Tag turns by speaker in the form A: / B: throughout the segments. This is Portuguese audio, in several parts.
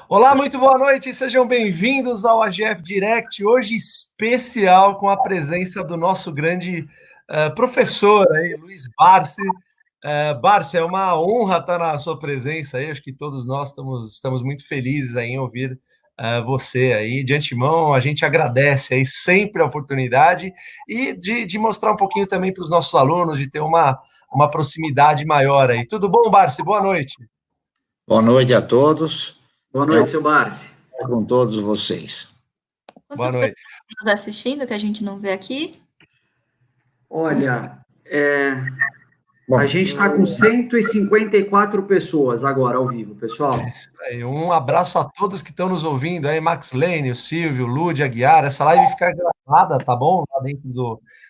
A: Olá, muito boa noite, sejam bem-vindos ao AGF Direct, hoje especial com a presença do nosso grande professor aí, Luiz Barsi. Barsi, é uma honra estar na sua presença aí, acho que todos nós estamos muito felizes aí em ouvir você aí. De antemão, a gente agradece aí sempre a oportunidade e de mostrar um pouquinho também para os nossos alunos, de ter uma proximidade maior aí. Tudo bom, Barsi? Boa noite.
B: Boa noite a todos.
C: Boa noite, seu Barsi.
B: Com todos vocês.
A: Boa noite.
D: Nos assistindo, que a gente não vê aqui?
C: Olha, a gente está com 154 pessoas agora ao vivo, pessoal.
A: Isso aí. Um abraço a todos que estão nos ouvindo aí, Max Lane, o Silvio, o Lúdia Aguiar. Essa live fica gravada, tá bom? Lá dentro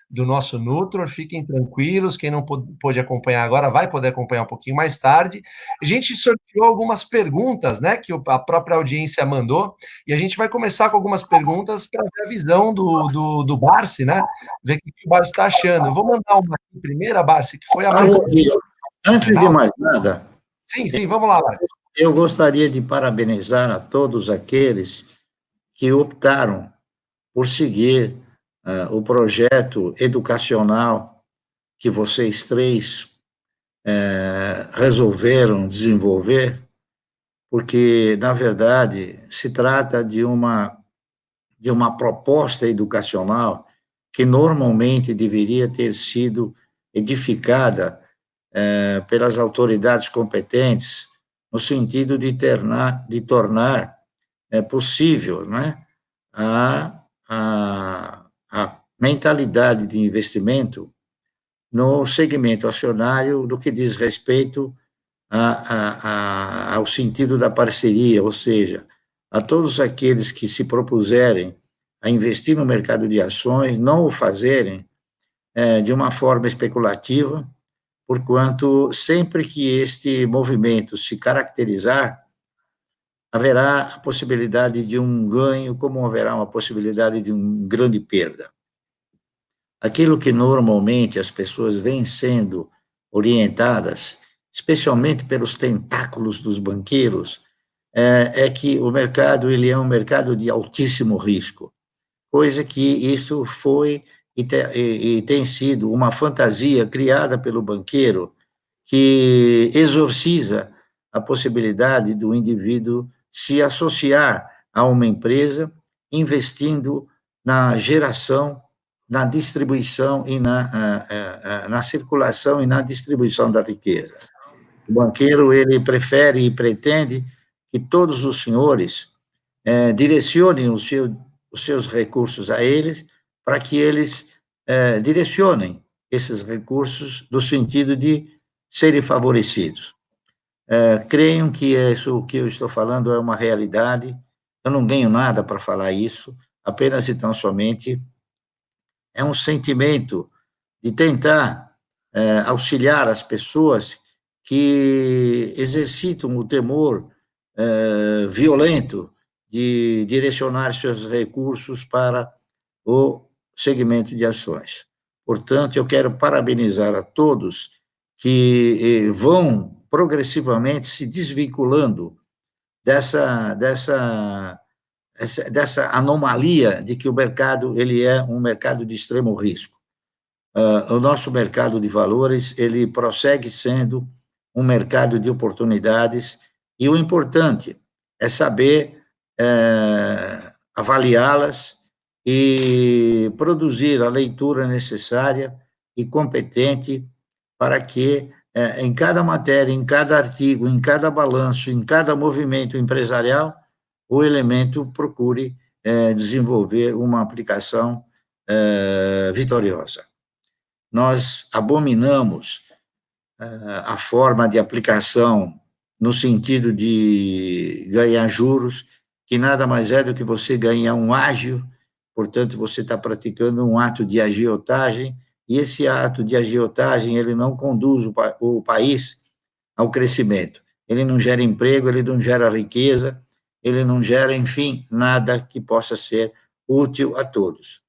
A: do nosso Nutror. Fiquem tranquilos. Quem não pôde acompanhar agora vai poder acompanhar um pouquinho mais tarde. A gente sorteou algumas perguntas, né, que a própria audiência mandou, e a gente vai começar com algumas perguntas para ver a visão do Barsi, né? Ver o que o Barsi está achando. Eu vou mandar uma aqui primeira, Barsi, que foi a mais.
B: Antes de mais nada.
A: Sim, vamos lá, Barsi.
B: Eu gostaria de parabenizar a todos aqueles que optaram por seguir o projeto educacional que vocês três resolveram desenvolver, porque, na verdade, se trata de uma proposta educacional que normalmente deveria ter sido edificada pelas autoridades competentes, no sentido de tornar possível, né, a mentalidade de investimento no segmento acionário do que diz respeito ao sentido da parceria, ou seja, a todos aqueles que se propuserem a investir no mercado de ações, não o fazerem de uma forma especulativa, porquanto sempre que este movimento se caracterizar, haverá a possibilidade de um ganho, como haverá uma possibilidade de uma grande perda. Aquilo que normalmente as pessoas vêm sendo orientadas, especialmente pelos tentáculos dos banqueiros, é que o mercado ele é um mercado de altíssimo risco, coisa que isso foi e tem sido uma fantasia criada pelo banqueiro que exorciza a possibilidade do indivíduo se associar a uma empresa investindo na geração, na distribuição e na circulação e na distribuição da riqueza. O banqueiro, ele prefere e pretende que todos os senhores direcionem os seus recursos a eles, para que eles direcionem esses recursos no sentido de serem favorecidos. Creiam que isso que eu estou falando é uma realidade, eu não ganho nada para falar isso, apenas e tão somente é um sentimento de tentar auxiliar as pessoas que exercitam o temor violento de direcionar seus recursos para o segmento de ações. Portanto, eu quero parabenizar a todos que vão progressivamente se desvinculando dessa anomalia de que o mercado ele é um mercado de extremo risco. O nosso mercado de valores ele prossegue sendo um mercado de oportunidades, e o importante é saber avaliá-las e produzir a leitura necessária e competente para que, em cada matéria, em cada artigo, em cada balanço, em cada movimento empresarial, o elemento procure desenvolver uma aplicação vitoriosa. Nós abominamos a forma de aplicação no sentido de ganhar juros, que nada mais é do que você ganhar um ágio, portanto, você está praticando um ato de agiotagem, e esse ato de agiotagem, ele não conduz o país ao crescimento. Ele não gera emprego, ele não gera riqueza, ele não gera, enfim, nada que possa ser útil a todos.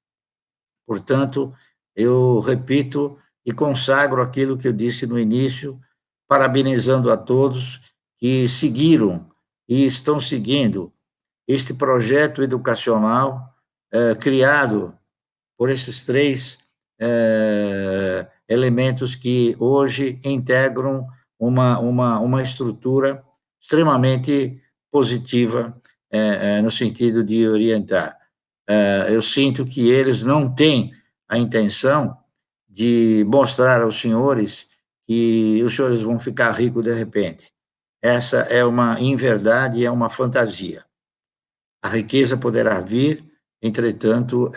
B: Portanto, eu repito e consagro aquilo que eu disse no início, parabenizando a todos que seguiram e estão seguindo este projeto educacional criado por esses três elementos que hoje integram uma estrutura extremamente positiva no sentido de orientar. Eu sinto que eles não têm a intenção de mostrar aos senhores que os senhores vão ficar ricos de repente. Essa é uma inverdade, é uma fantasia. A riqueza poderá vir, entretanto,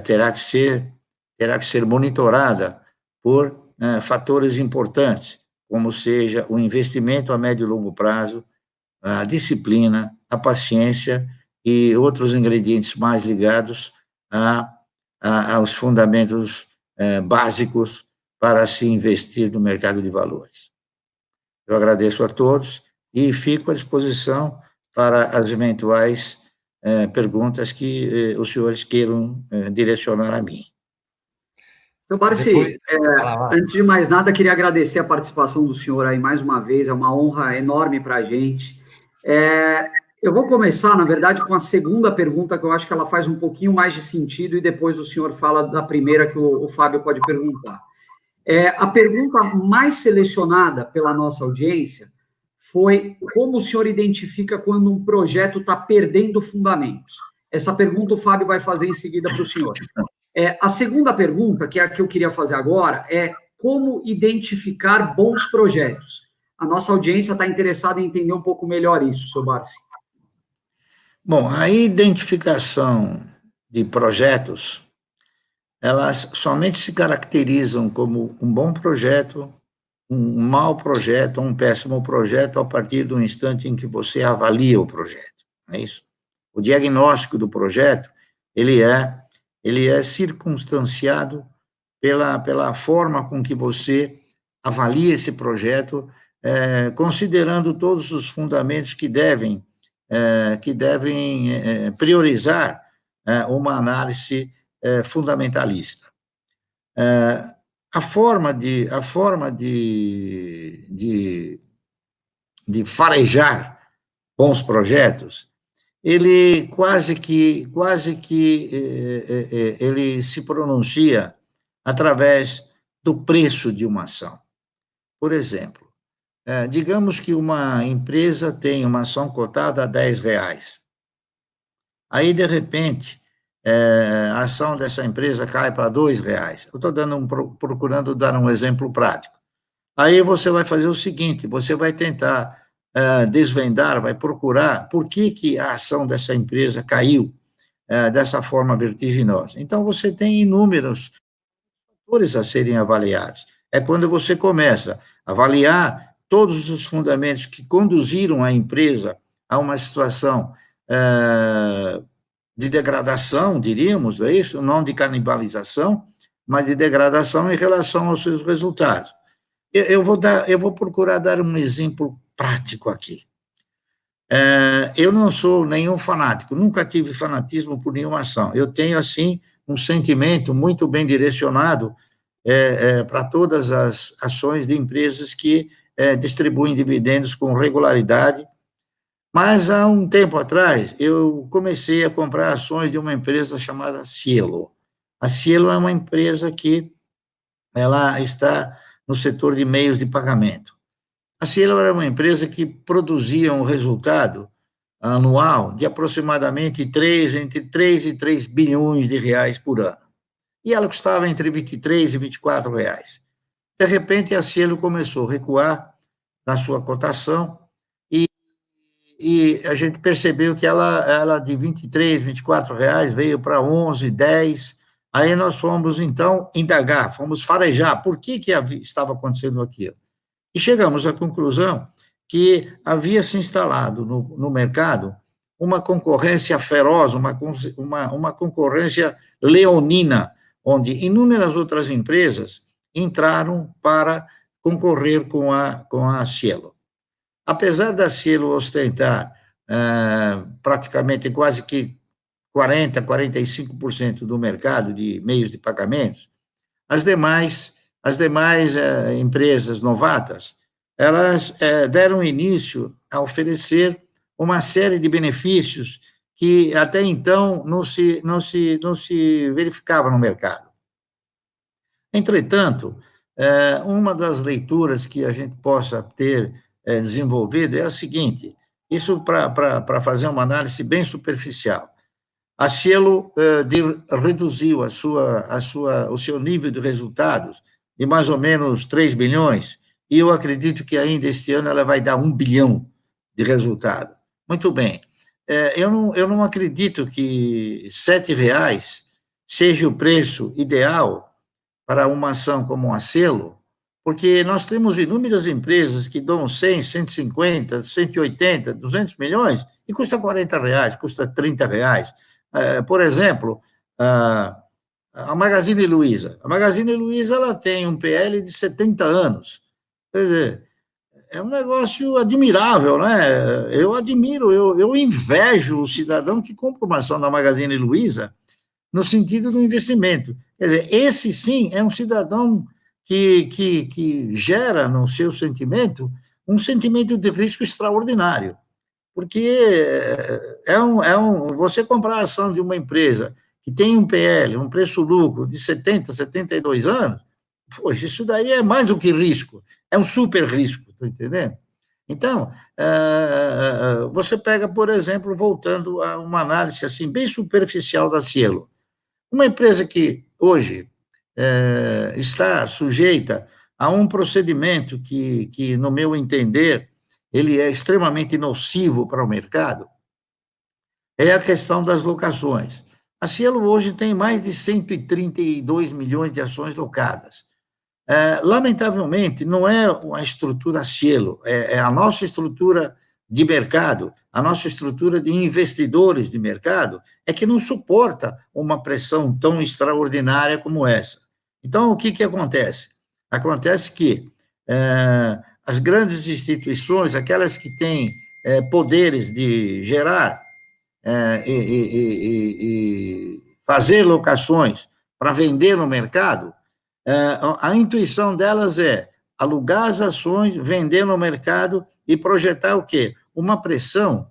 B: terá que ser monitorada por fatores importantes, como seja o investimento a médio e longo prazo, a disciplina, a paciência e outros ingredientes mais ligados aos fundamentos básicos para se investir no mercado de valores. Eu agradeço a todos e fico à disposição para as eventuais perguntas que os senhores queiram direcionar a mim.
C: Então, Barsi, antes de mais nada, queria agradecer a participação do senhor aí mais uma vez, é uma honra enorme para a gente. Eu vou começar, na verdade, com a segunda pergunta, que eu acho que ela faz um pouquinho mais de sentido, e depois o senhor fala da primeira que o Fábio pode perguntar. A pergunta mais selecionada pela nossa audiência foi como o senhor identifica quando um projeto está perdendo fundamentos. Essa pergunta o Fábio vai fazer em seguida para o senhor. A segunda pergunta, que é a que eu queria fazer agora, é como identificar bons projetos. A nossa audiência está interessada em entender um pouco melhor isso, seu Barsi.
B: Bom, a identificação de projetos, elas somente se caracterizam como um bom projeto, um mau projeto, um péssimo projeto, a partir do instante em que você avalia o projeto, não é isso? O diagnóstico do projeto, ele é circunstanciado pela forma com que você avalia esse projeto, considerando todos os fundamentos que devem priorizar uma análise fundamentalista. A forma de farejar bons projetos, ele quase que ele se pronuncia através do preço de uma ação. Por exemplo, digamos que uma empresa tem uma ação cotada a R$10. Aí, de repente, a ação dessa empresa cai para R$2. Eu estou procurando dar um exemplo prático. Aí você vai fazer o seguinte, você vai tentar desvendar, vai procurar por que a ação dessa empresa caiu dessa forma vertiginosa. Então, você tem inúmeros fatores a serem avaliados. É quando você começa a avaliar todos os fundamentos que conduziram a empresa a uma situação de degradação, diríamos, é isso? Não de canibalização, mas de degradação em relação aos seus resultados. Eu vou procurar dar um exemplo prático aqui. Eu não sou nenhum fanático, nunca tive fanatismo por nenhuma ação. Eu tenho, assim, um sentimento muito bem direcionado para todas as ações de empresas que distribuem dividendos com regularidade. Mas, há um tempo atrás, eu comecei a comprar ações de uma empresa chamada Cielo. A Cielo é uma empresa que ela está no setor de meios de pagamento. A Cielo era uma empresa que produzia um resultado anual de aproximadamente entre 3 e 3 bilhões de reais por ano. E ela custava entre 23 e 24 reais. De repente, a Cielo começou a recuar na sua cotação e a gente percebeu que ela de 23, 24 reais veio para 11, 10. Aí nós fomos, então, indagar, fomos farejar por que estava acontecendo aquilo. E chegamos à conclusão que havia se instalado no mercado uma concorrência feroz, uma concorrência leonina, onde inúmeras outras empresas entraram para concorrer com a Cielo. Apesar da Cielo ostentar praticamente quase que 40%, 45% do mercado de meios de pagamentos, as demais empresas novatas, elas deram início a oferecer uma série de benefícios que até então não se verificava no mercado. Entretanto, uma das leituras que a gente possa ter desenvolvido é a seguinte, isso para fazer uma análise bem superficial. A Cielo reduziu o seu nível de resultados de mais ou menos 3 bilhões, e eu acredito que ainda este ano ela vai dar 1 bilhão de resultado. Muito bem. Eu não acredito que R$ 7,00 seja o preço ideal para uma ação como a Cielo, porque nós temos inúmeras empresas que dão 100, 150, 180, 200 milhões e custa R$40, custa R$30. Por exemplo, a Magazine Luiza. A Magazine Luiza ela tem um PL de 70 anos. Quer dizer, é um negócio admirável, né? Eu admiro, eu invejo o cidadão que compra uma ação da Magazine Luiza no sentido do investimento. Quer dizer, esse sim é um cidadão que gera no seu sentimento um sentimento de risco extraordinário, porque você comprar a ação de uma empresa que tem um PL, um preço-lucro de 70, 72 anos, poxa, isso daí é mais do que risco, é um super risco, está entendendo? Então, você pega, por exemplo, voltando a uma análise assim, bem superficial da Cielo, uma empresa que hoje está sujeita a um procedimento que, no meu entender, ele é extremamente nocivo para o mercado, é a questão das locações. A Cielo hoje tem mais de 132 milhões de ações locadas. Lamentavelmente, não é a estrutura Cielo, é a nossa estrutura de mercado, a nossa estrutura de investidores de mercado, é que não suporta uma pressão tão extraordinária como essa. Então, o que acontece? Acontece que as grandes instituições, aquelas que têm poderes de gerar e fazer locações para vender no mercado, a intuição delas é alugar as ações, vender no mercado e projetar o quê? Uma pressão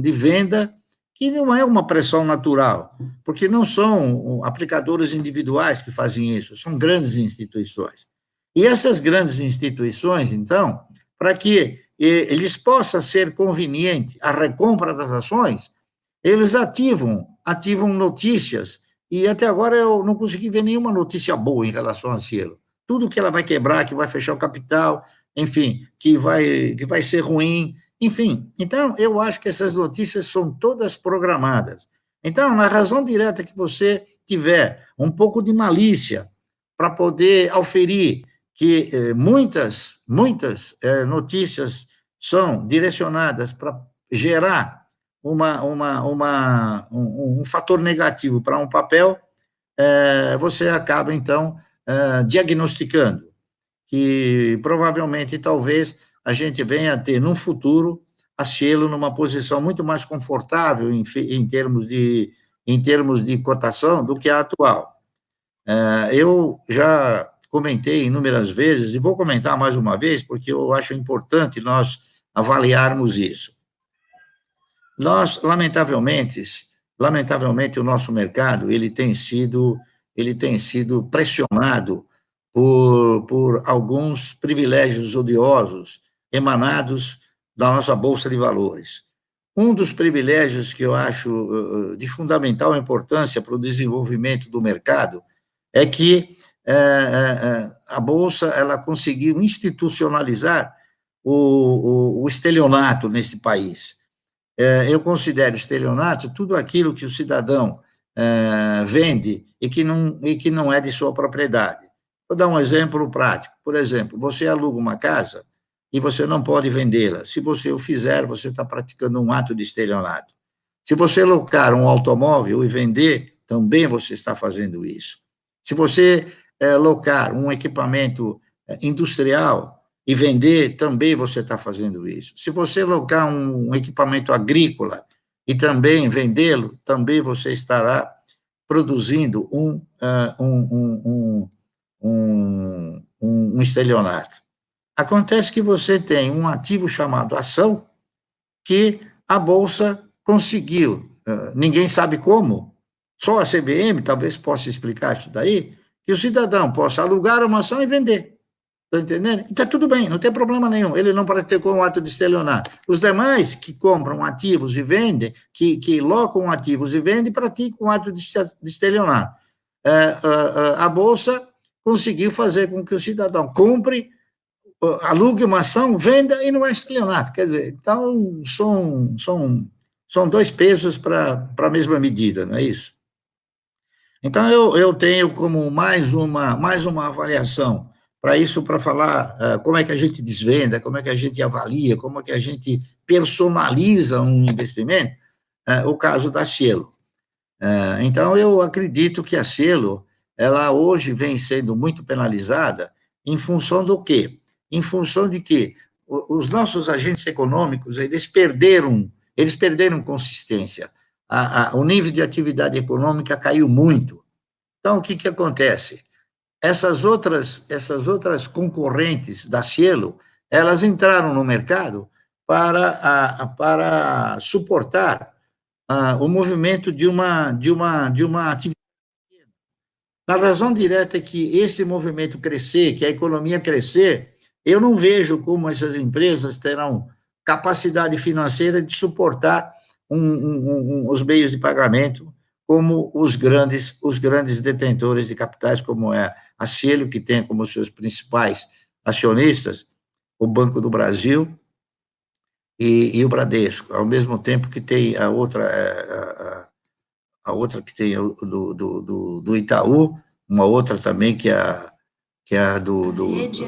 B: de venda que não é uma pressão natural, porque não são aplicadores individuais que fazem isso, são grandes instituições. E essas grandes instituições, então, para que eles possa ser conveniente a recompra das ações, eles ativam notícias, e até agora eu não consegui ver nenhuma notícia boa em relação à Cielo. Tudo que ela vai quebrar, que vai fechar o capital, enfim, que vai ser ruim, enfim. Então, eu acho que essas notícias são todas programadas. Então, na razão direta que você tiver um pouco de malícia para poder auferir que muitas notícias são direcionadas para gerar um fator negativo para um papel, você acaba, então, diagnosticando que provavelmente, talvez, a gente venha a ter, no futuro, a Cielo numa posição muito mais confortável em termos de cotação do que a atual. Eu já comentei inúmeras vezes, e vou comentar mais uma vez, porque eu acho importante nós avaliarmos isso. Nós, lamentavelmente, o nosso mercado, ele tem sido pressionado por alguns privilégios odiosos emanados da nossa Bolsa de Valores. Um dos privilégios que eu acho de fundamental importância para o desenvolvimento do mercado é que a Bolsa ela conseguiu institucionalizar o estelionato nesse país. Eu considero estelionato tudo aquilo que o cidadão vende e que não é de sua propriedade. Vou dar um exemplo prático. Por exemplo, você aluga uma casa e você não pode vendê-la. Se você o fizer, você está praticando um ato de estelionato. Se você locar um automóvel e vender, também você está fazendo isso. Se você locar um equipamento industrial e vender, também você está fazendo isso. Se você locar um equipamento agrícola e também vendê-lo, também você estará produzindo um estelionato. Acontece que você tem um ativo chamado ação, que a Bolsa conseguiu, ninguém sabe como, só a CVM talvez possa explicar isso daí, que o cidadão possa alugar uma ação e vender. Está entendendo? E está tudo bem, não tem problema nenhum. Ele não praticou um ato de estelionato. Os demais que compram ativos e vendem, que locam ativos e vendem, praticam um ato de estelionato. A Bolsa conseguiu fazer com que o cidadão compre, alugue uma ação, venda e não é estelionato. Quer dizer, então, são dois pesos para a mesma medida, não é isso? Então, eu tenho como mais uma avaliação para isso, para falar como é que a gente desvenda, como é que a gente avalia, como é que a gente personaliza um investimento, o caso da Cielo. Então, eu acredito que a Cielo, ela hoje vem sendo muito penalizada em função do quê? Em função de que os nossos agentes econômicos, eles perderam consistência. O nível de atividade econômica caiu muito. Então, o que acontece? Essas outras concorrentes da Cielo, elas entraram no mercado para suportar o movimento de uma atividade. A razão direta é que esse movimento crescer, que a economia crescer, eu não vejo como essas empresas terão capacidade financeira de suportar os meios de pagamento como os grandes detentores de capitais, como é a Cielo, que tem como seus principais acionistas o Banco do Brasil e o Bradesco, ao mesmo tempo que tem a outra que tem do Itaú, uma outra também que é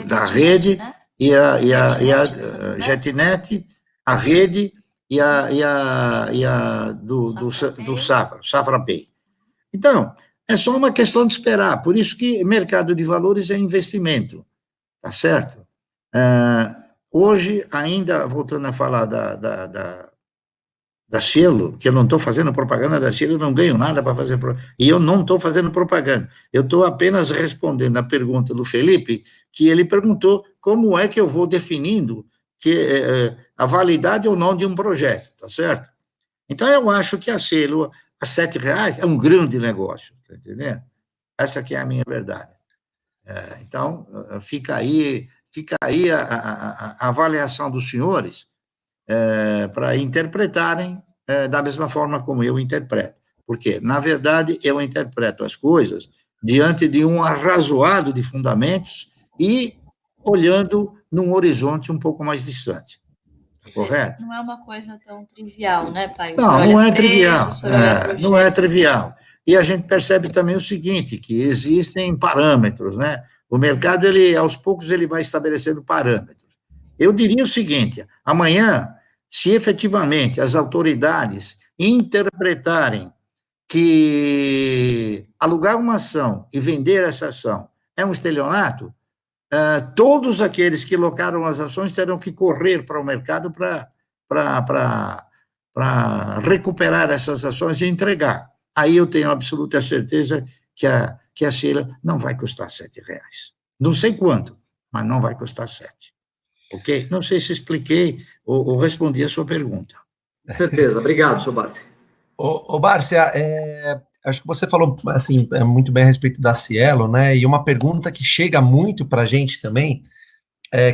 B: da Rede, né? e a Jetnet, a Rede e a do Safra Pay. Então, é só uma questão de esperar, por isso que mercado de valores é investimento, tá certo? Hoje, ainda, voltando a falar da Cielo, que eu não estou fazendo propaganda da Cielo, eu não ganho nada para fazer propaganda, e eu não estou fazendo propaganda, eu estou apenas respondendo a pergunta do Felipe, que ele perguntou como é que eu vou definindo a validade ou não de um projeto, tá certo? Então, eu acho que a Cielo, a R$7 é um grande negócio, tá entendendo? Essa que é a minha verdade. Então, fica aí a avaliação dos senhores, para interpretarem da mesma forma como eu interpreto. Porque, na verdade, eu interpreto as coisas diante de um arrazoado de fundamentos e olhando num horizonte um pouco mais distante. Correto?
D: Não é uma coisa tão trivial, né, pai?
B: Não é trivial. Não é trivial. E a gente percebe também o seguinte, que existem parâmetros, né? O mercado, aos poucos, ele vai estabelecendo parâmetros. Eu diria o seguinte, amanhã, se efetivamente as autoridades interpretarem que alugar uma ação e vender essa ação é um estelionato, todos aqueles que locaram as ações terão que correr para o mercado para recuperar essas ações e entregar. Aí eu tenho absoluta certeza que a Cielo não vai custar R$7. Não sei quanto, mas não vai custar 7. Ok? Não sei se expliquei ou respondi a sua pergunta.
C: Certeza. Obrigado, senhor Bárcia.
A: Bárcia, acho que você falou assim, muito bem a respeito da Cielo, né? E uma pergunta que chega muito para a gente também,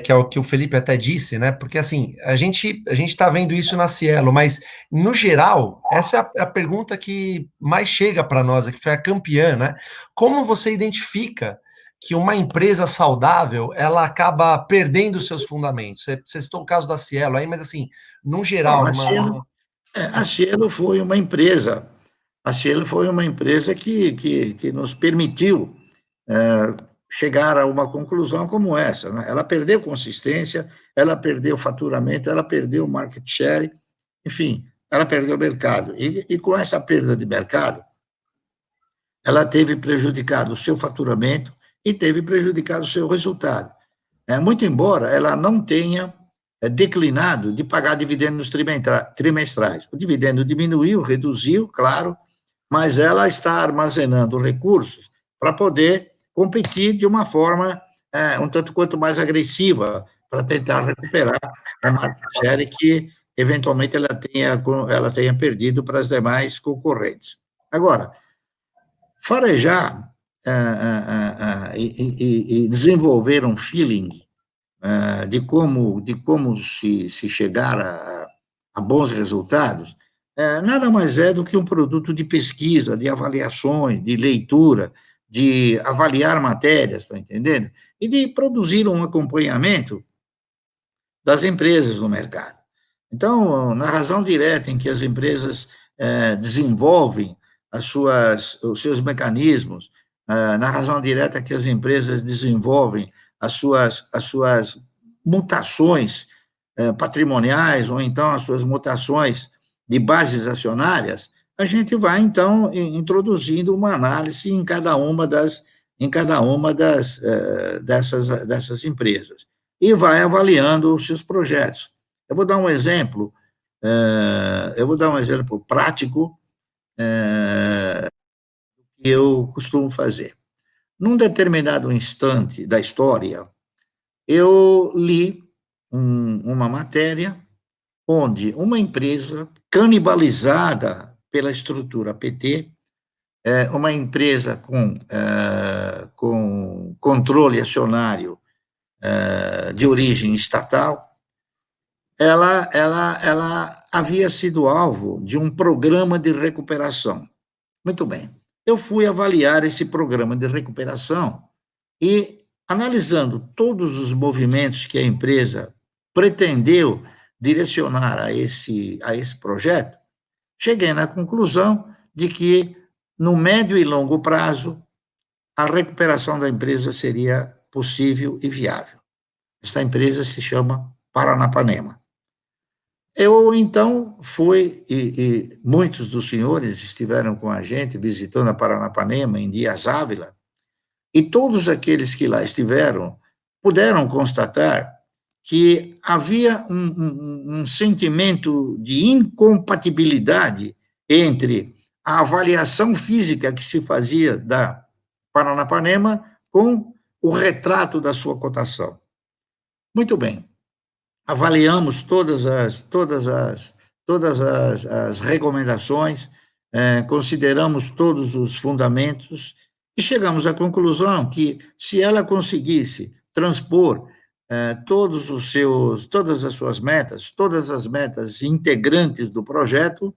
A: que é o que o Felipe até disse, né? Porque assim, a gente está vendo isso na Cielo, mas no geral, essa é a pergunta que mais chega para nós, que foi a campeã, né? Como você identifica que uma empresa saudável, ela acaba perdendo os seus fundamentos? Você citou o caso da Cielo aí, mas assim, no geral...
B: A Cielo foi uma empresa, que nos permitiu chegar a uma conclusão como essa, né? Ela perdeu consistência, ela perdeu faturamento, ela perdeu market share, enfim, ela perdeu o mercado. E com essa perda de mercado, ela teve prejudicado o seu faturamento e teve prejudicado o seu resultado. Muito embora ela não tenha declinado de pagar dividendos trimestrais. O dividendo diminuiu, reduziu, claro, mas ela está armazenando recursos para poder competir de uma forma um tanto quanto mais agressiva para tentar recuperar a market share que, eventualmente, ela tenha perdido para as demais concorrentes. Agora, farejar e desenvolver um feeling de como se chegar a bons resultados, nada mais é do que um produto de pesquisa, de avaliações, de leitura, de avaliar matérias, está entendendo? E de produzir um acompanhamento das empresas no mercado. Então, na razão direta em que as empresas desenvolvem os seus mecanismos, na razão direta que as empresas desenvolvem as suas mutações patrimoniais, ou então as suas mutações de bases acionárias, a gente vai, então, introduzindo uma análise em cada uma dessas empresas, e vai avaliando os seus projetos. Eu vou dar um exemplo prático que eu costumo fazer. Num determinado instante da história, eu li uma matéria onde uma empresa canibalizada pela estrutura PT, uma empresa com controle acionário de origem estatal, ela havia sido alvo de um programa de recuperação. Muito bem. Eu fui avaliar esse programa de recuperação e, analisando todos os movimentos que a empresa pretendeu direcionar a esse projeto, cheguei na conclusão de que, no médio e longo prazo, a recuperação da empresa seria possível e viável. Essa empresa se chama Paranapanema. Eu, então, fui, e muitos dos senhores estiveram com a gente visitando a Paranapanema em Dias Ávila, e todos aqueles que lá estiveram puderam constatar que havia um sentimento de incompatibilidade entre a avaliação física que se fazia da Paranapanema com o retrato da sua cotação. Muito bem. Avaliamos todas as recomendações, consideramos todos os fundamentos e chegamos à conclusão que, se ela conseguisse transpor todas as suas metas, todas as metas integrantes do projeto,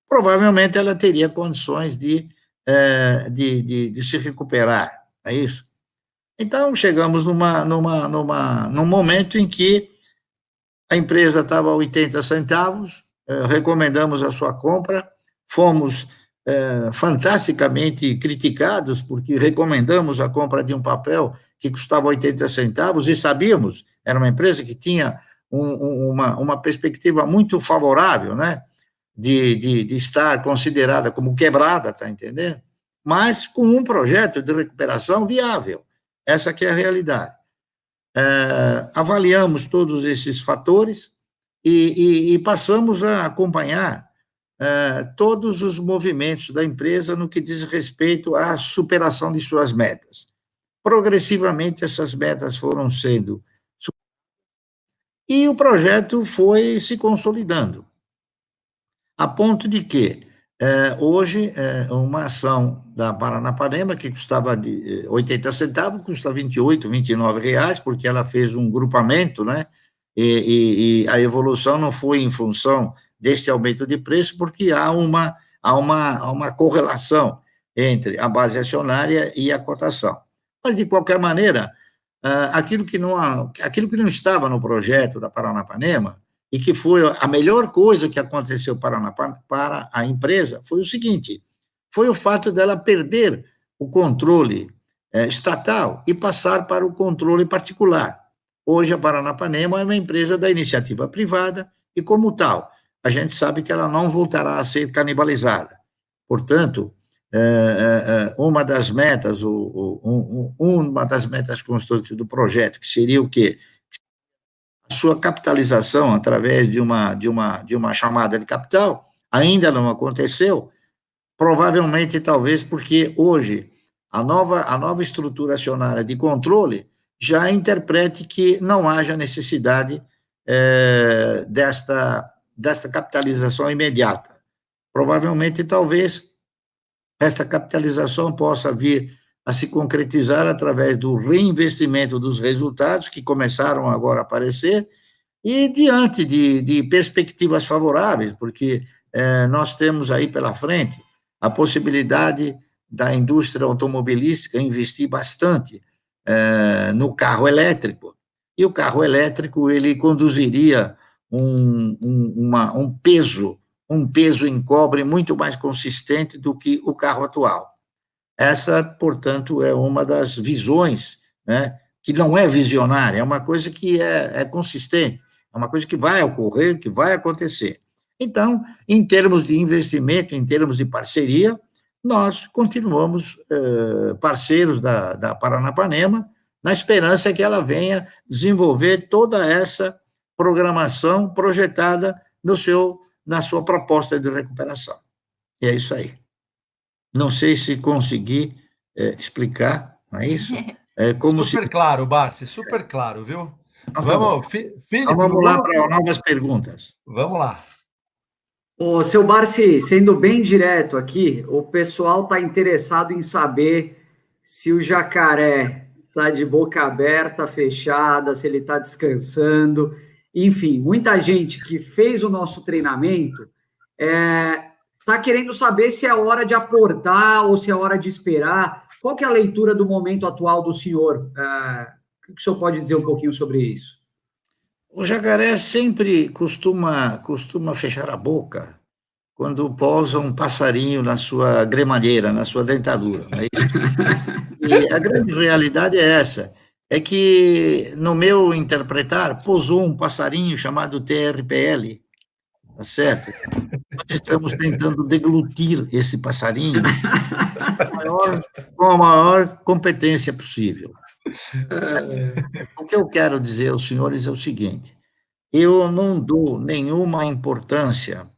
B: provavelmente ela teria condições de se recuperar, é isso? Então, chegamos num momento em que a empresa estava a 80 centavos, recomendamos a sua compra, fomos fantasticamente criticados, porque recomendamos a compra de um papel que custava 80 centavos, e sabíamos, era uma empresa que tinha uma perspectiva muito favorável, né, de estar considerada como quebrada, está entendendo? Mas com um projeto de recuperação viável. Essa que é a realidade. Avaliamos todos esses fatores e passamos a acompanhar todos os movimentos da empresa no que diz respeito à superação de suas metas. Progressivamente, essas metas foram sendo superadas e o projeto foi se consolidando, a ponto de que, hoje, uma ação da Paranapanema, que custava 80 centavos, custa 28, 29 reais, porque ela fez um grupamento, né? E a evolução não foi em função deste aumento de preço, porque há uma correlação entre a base acionária e a cotação. Mas, de qualquer maneira, aquilo que não estava no projeto da Paranapanema, e que foi a melhor coisa que aconteceu para a empresa, foi o seguinte: foi o fato dela perder o controle estatal e passar para o controle particular. Hoje, a Paranapanema é uma empresa da iniciativa privada e, como tal, a gente sabe que ela não voltará a ser canibalizada. Portanto, uma das metas constantes do projeto, que seria o quê? A sua capitalização através de uma chamada de capital ainda não aconteceu, provavelmente, talvez, porque hoje a nova estrutura acionária de controle já interprete que não haja necessidade desta capitalização imediata. Provavelmente, talvez, esta capitalização possa vir a se concretizar através do reinvestimento dos resultados que começaram agora a aparecer e diante de perspectivas favoráveis, porque nós temos aí pela frente a possibilidade da indústria automobilística investir bastante no carro elétrico, e o carro elétrico ele conduziria um peso em cobre muito mais consistente do que o carro atual. Essa, portanto, é uma das visões, né, que não é visionária, é uma coisa que é consistente, é uma coisa que vai ocorrer, que vai acontecer. Então, em termos de investimento, em termos de parceria, nós continuamos parceiros da Paranapanema, na esperança que ela venha desenvolver toda essa programação projetada na sua proposta de recuperação. E é isso aí. Não sei se consegui explicar, não é isso?
A: Super claro, Barsi, super claro, viu?
B: Então,
A: vamos, Felipe,
B: então vamos lá para novas perguntas.
A: Vamos lá.
C: Ô, seu Barsi, sendo bem direto aqui, o pessoal está interessado em saber se o jacaré está de boca aberta, fechada, se ele está descansando. Enfim, muita gente que fez o nosso treinamento está querendo saber se é hora de aportar ou se é hora de esperar. Qual que é a leitura do momento atual do senhor? O que o senhor pode dizer um pouquinho sobre isso?
B: O jacaré sempre costuma fechar a boca quando pousa um passarinho na sua gremalheira, na sua dentadura. Não é isso? E a grande realidade é essa, é que, no meu interpretar, pousou um passarinho chamado TRPL, tá certo? Nós estamos tentando deglutir esse passarinho com a maior competência possível. O que eu quero dizer aos senhores é o seguinte: eu não dou nenhuma importância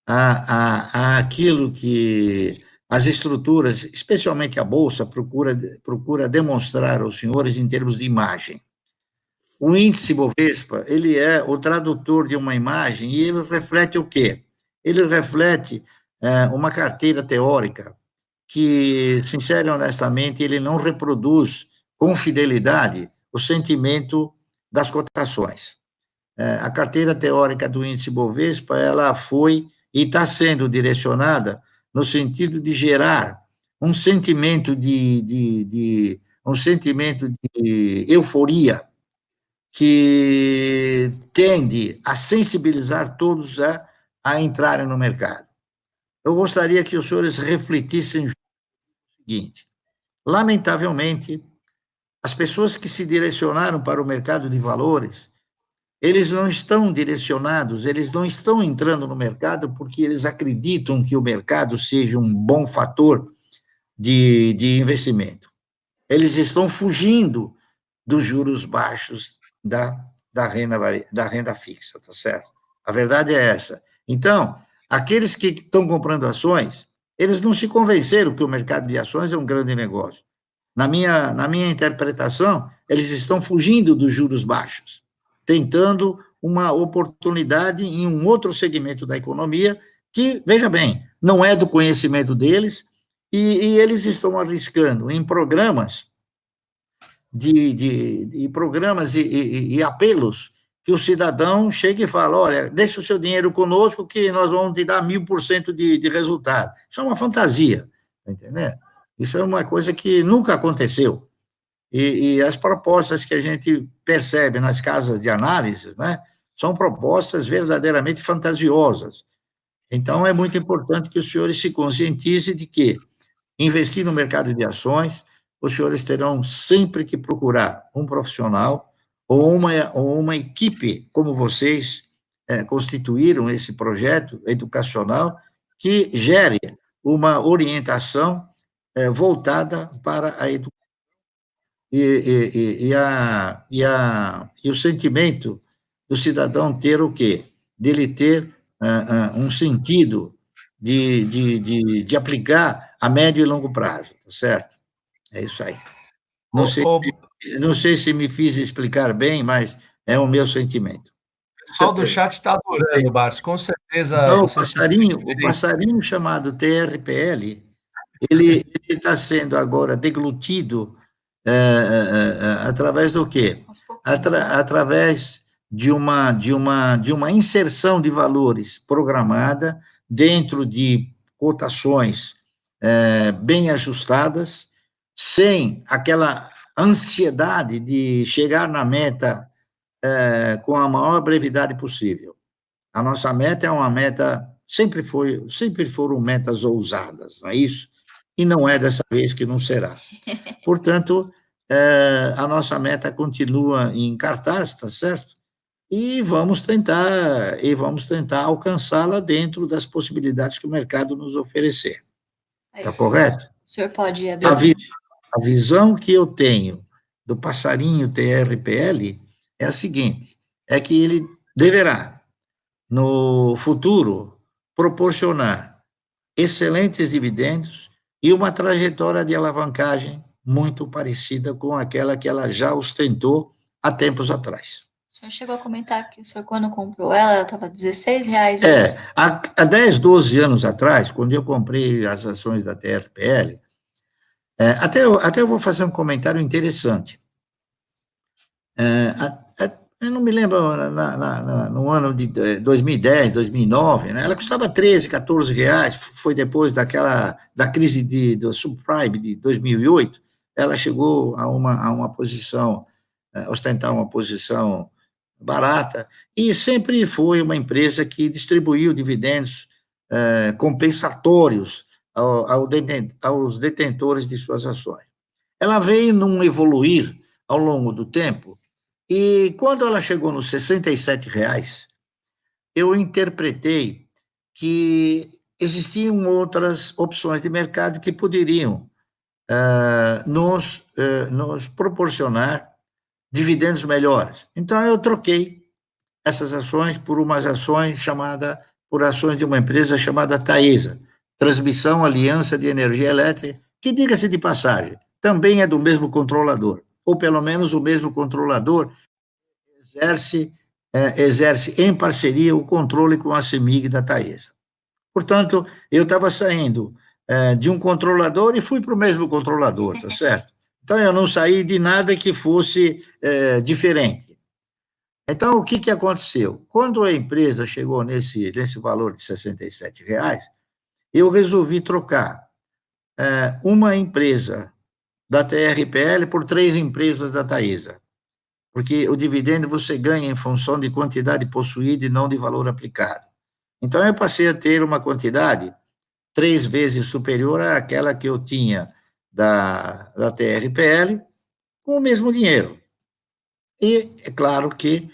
B: àquilo que as estruturas, especialmente a Bolsa, procura demonstrar aos senhores em termos de imagem. O índice Bovespa, ele é o tradutor de uma imagem e ele reflete o quê? Ele reflete uma carteira teórica que, sincero e honestamente, ele não reproduz com fidelidade o sentimento das cotações. A carteira teórica do índice Bovespa, ela foi e está sendo direcionada no sentido de gerar um sentimento de euforia que tende a sensibilizar todos a entrarem no mercado. Eu gostaria que os senhores refletissem o seguinte: lamentavelmente, as pessoas que se direcionaram para o mercado de valores, eles não estão direcionados, eles não estão entrando no mercado porque eles acreditam que o mercado seja um bom fator de investimento. Eles estão fugindo dos juros baixos da renda fixa, tá certo? A verdade é essa. Então, aqueles que estão comprando ações, eles não se convenceram que o mercado de ações é um grande negócio. Na minha interpretação, eles estão fugindo dos juros baixos, tentando uma oportunidade em um outro segmento da economia que, veja bem, não é do conhecimento deles, e eles estão arriscando em programas programas e apelos que o cidadão chega e fala: olha, deixa o seu dinheiro conosco que nós vamos te dar 1000% de resultado. Isso é uma fantasia, tá entendendo? Isso é uma coisa que nunca aconteceu. E as propostas que a gente percebe nas casas de análise, né, são propostas verdadeiramente fantasiosas. Então, é muito importante que os senhores se conscientizem de que investir no mercado de ações, os senhores terão sempre que procurar um profissional ou uma equipe, como vocês constituíram esse projeto educacional, que gere uma orientação voltada para a educação e o sentimento do cidadão ter o quê? Dele ter um sentido de aplicar a médio e longo prazo, tá certo? É isso aí. Não sei não sei se me fiz explicar bem, mas é o meu sentimento.
A: O pessoal do chat está adorando, Barsi, com certeza
B: Então,
A: você se
B: o passarinho chamado TRPL, ele está sendo agora deglutido através do quê? Através de uma inserção de valores programada dentro de cotações bem ajustadas, sem aquela ansiedade de chegar na meta com a maior brevidade possível. A nossa meta é uma meta, sempre foram metas ousadas, não é isso? E não é dessa vez que não será. Portanto, a nossa meta continua em cartaz, tá certo? E vamos tentar alcançá-la dentro das possibilidades que o mercado nos oferecer. Está correto?
D: O senhor pode abrir.
B: A visão que eu tenho do passarinho TRPL é a seguinte, é que ele deverá, no futuro, proporcionar excelentes dividendos e uma trajetória de alavancagem muito parecida com aquela que ela já ostentou há tempos atrás.
D: O senhor chegou a comentar que o senhor, quando comprou ela estava R$16.
B: Há 10, 12 anos atrás, quando eu comprei as ações da TRPL, até eu vou fazer um comentário interessante. Eu não me lembro, no ano de 2010, 2009, né, ela custava 13, 14 reais, foi depois da crise do subprime de 2008, ela chegou a uma posição, ostentar uma posição barata, e sempre foi uma empresa que distribuiu dividendos compensatórios aos detentores de suas ações. Ela veio num evoluir ao longo do tempo, e quando ela chegou nos R$67, eu interpretei que existiam outras opções de mercado que poderiam nos proporcionar dividendos melhores. Então, eu troquei essas ações por ações de uma empresa chamada Taesa, Transmissão Aliança de Energia Elétrica, que, diga-se de passagem, também é do mesmo controlador, ou pelo menos o mesmo controlador exerce em parceria o controle com a CEMIG da Taesa. Portanto, eu estava saindo de um controlador e fui para o mesmo controlador, tá certo? Então, eu não saí de nada que fosse diferente. Então, o que aconteceu? Quando a empresa chegou nesse valor de R$67, eu resolvi trocar uma empresa da TRPL por 3 empresas da Taesa, porque o dividendo você ganha em função de quantidade possuída e não de valor aplicado. Então, eu passei a ter uma quantidade 3 vezes superior àquela que eu tinha da TRPL, com o mesmo dinheiro. E é claro que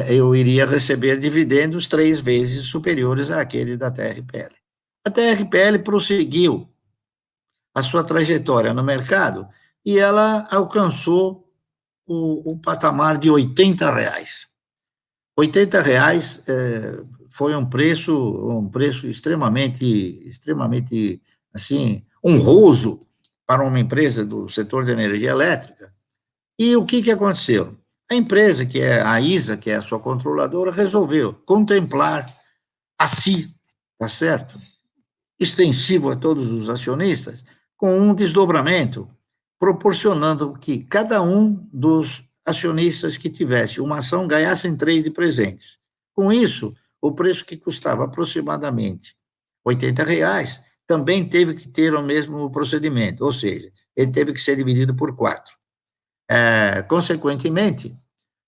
B: eu iria receber dividendos 3 vezes superiores àquele da TRPL. A TRPL prosseguiu a sua trajetória no mercado e ela alcançou o patamar de R$80. R$80 foi um preço extremamente assim, honroso para uma empresa do setor de energia elétrica. E o que aconteceu? A empresa, que é a ISA, que é a sua controladora, resolveu contemplar a si, tá certo? Extensivo a todos os acionistas, com um desdobramento, proporcionando que cada um dos acionistas que tivesse uma ação ganhassem 3 de presentes. Com isso, o preço que custava aproximadamente R$80 também teve que ter o mesmo procedimento, ou seja, ele teve que ser dividido por 4. Consequentemente,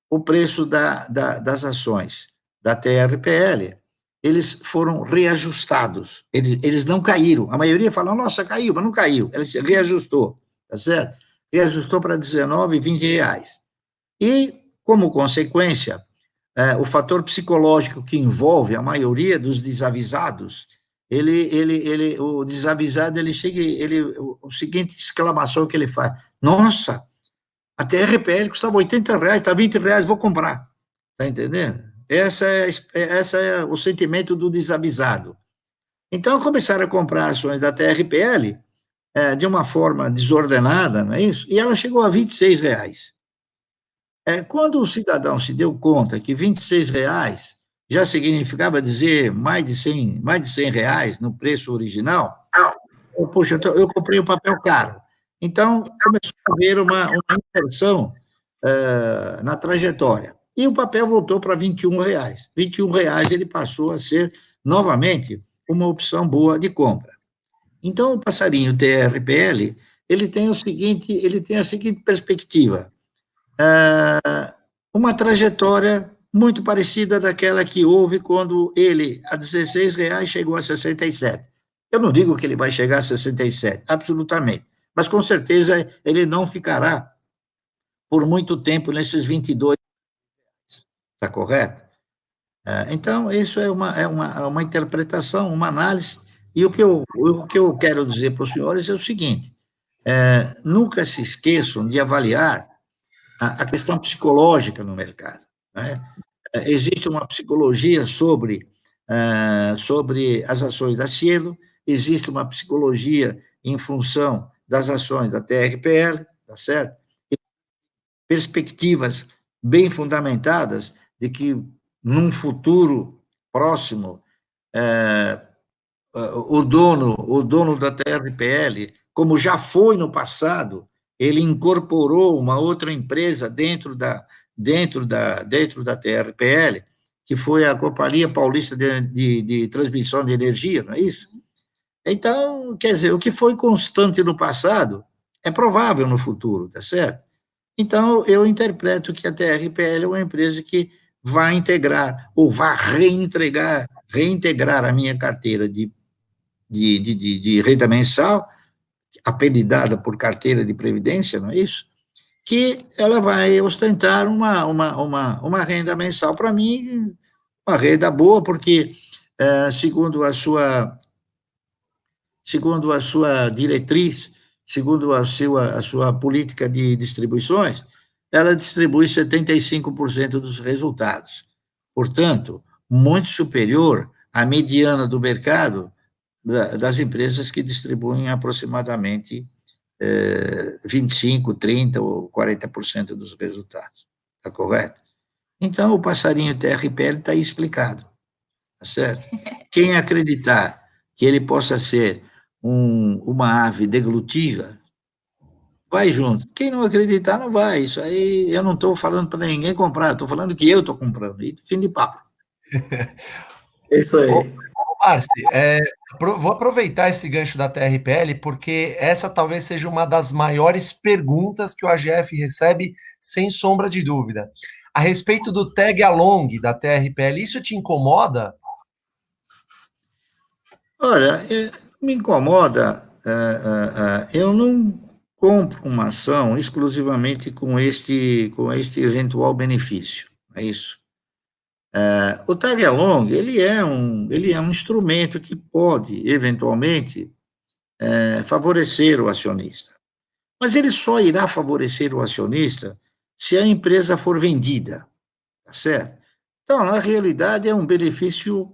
B: o preço das ações da TRPL, eles foram reajustados, eles não caíram. A maioria fala, nossa, caiu, mas não caiu. Ela se reajustou, tá certo? Reajustou para R$19, R$20. E, como consequência, o fator psicológico que envolve a maioria dos desavisados, o desavisado, ele chega, o seguinte exclamação que ele faz, nossa, a TRPL custava R$80, está R$20, vou comprar. Está entendendo? Esse é o sentimento do desavisado. Então, começaram a comprar ações da TRPL de uma forma desordenada, não é isso? E ela chegou a R$26. Quando o cidadão se deu conta que R$ 26 já significava dizer mais de 100 reais no preço original, poxa, eu comprei um papel caro. Então, começou a haver uma inversão na trajetória. E o papel voltou para R$ 21. R$ 21 ele passou a ser, novamente, uma opção boa de compra. Então, o passarinho TRPL, ele tem a seguinte perspectiva, uma trajetória muito parecida daquela que houve quando ele, a R$ 16, chegou a 67. Eu não digo que ele vai chegar a 67, absolutamente, mas com certeza ele não ficará por muito tempo nesses 22, está correto? Então, isso é uma interpretação, uma análise, e o que eu quero dizer para os senhores é o seguinte, nunca se esqueçam de avaliar a questão psicológica no mercado, né? Existe uma psicologia sobre as ações da Cielo, existe uma psicologia em função das ações da TRPL, tá certo? Perspectivas bem fundamentadas de que, num futuro próximo, o dono da TRPL, como já foi no passado, ele incorporou uma outra empresa dentro da TRPL, que foi a Companhia Paulista de Transmissão de Energia, não é isso? Então, quer dizer, o que foi constante no passado é provável no futuro, tá certo? Então, eu interpreto que a TRPL é uma empresa que vai integrar, ou vai reintegrar a minha carteira de renda mensal, apelidada por carteira de previdência, não é isso? Que ela vai ostentar uma renda mensal para mim, uma renda boa, porque, segundo a sua diretriz, segundo a sua política de distribuições, ela distribui 75% dos resultados. Portanto, muito superior à mediana do mercado das empresas que distribuem aproximadamente 25%, 30% ou 40% dos resultados. Está correto? Então, o passarinho TRPL está aí explicado. Tá certo? Quem acreditar que ele possa ser uma ave deglutiva, vai junto. Quem não acreditar, não vai. Isso aí eu não estou falando para ninguém comprar, estou falando que eu estou comprando. E fim de papo.
C: Isso aí.
A: Marci, vou aproveitar esse gancho da TRPL, porque essa talvez seja uma das maiores perguntas que o AGF recebe, sem sombra de dúvida. A respeito do tag along da TRPL, isso te incomoda?
B: Olha, me incomoda, eu não compro uma ação exclusivamente com este eventual benefício, é isso. O tag along, ele é um instrumento que pode, eventualmente, favorecer o acionista. Mas ele só irá favorecer o acionista se a empresa for vendida, tá certo? Então, na realidade, é um benefício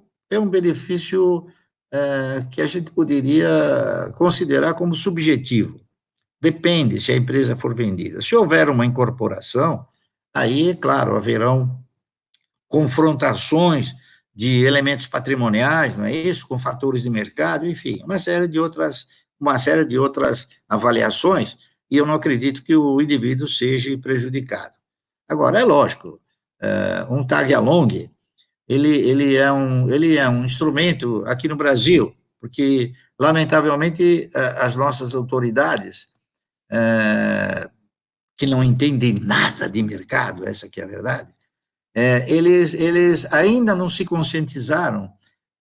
B: que a gente poderia considerar como subjetivo. Depende se a empresa for vendida. Se houver uma incorporação, aí, claro, haverão confrontações de elementos patrimoniais, não é isso? Com fatores de mercado, enfim, uma série de outras avaliações, e eu não acredito que o indivíduo seja prejudicado. Agora, é lógico, um tag along, ele é um instrumento aqui no Brasil, porque, lamentavelmente, as nossas autoridades, que não entendem nada de mercado, essa que é a verdade, eles ainda não se conscientizaram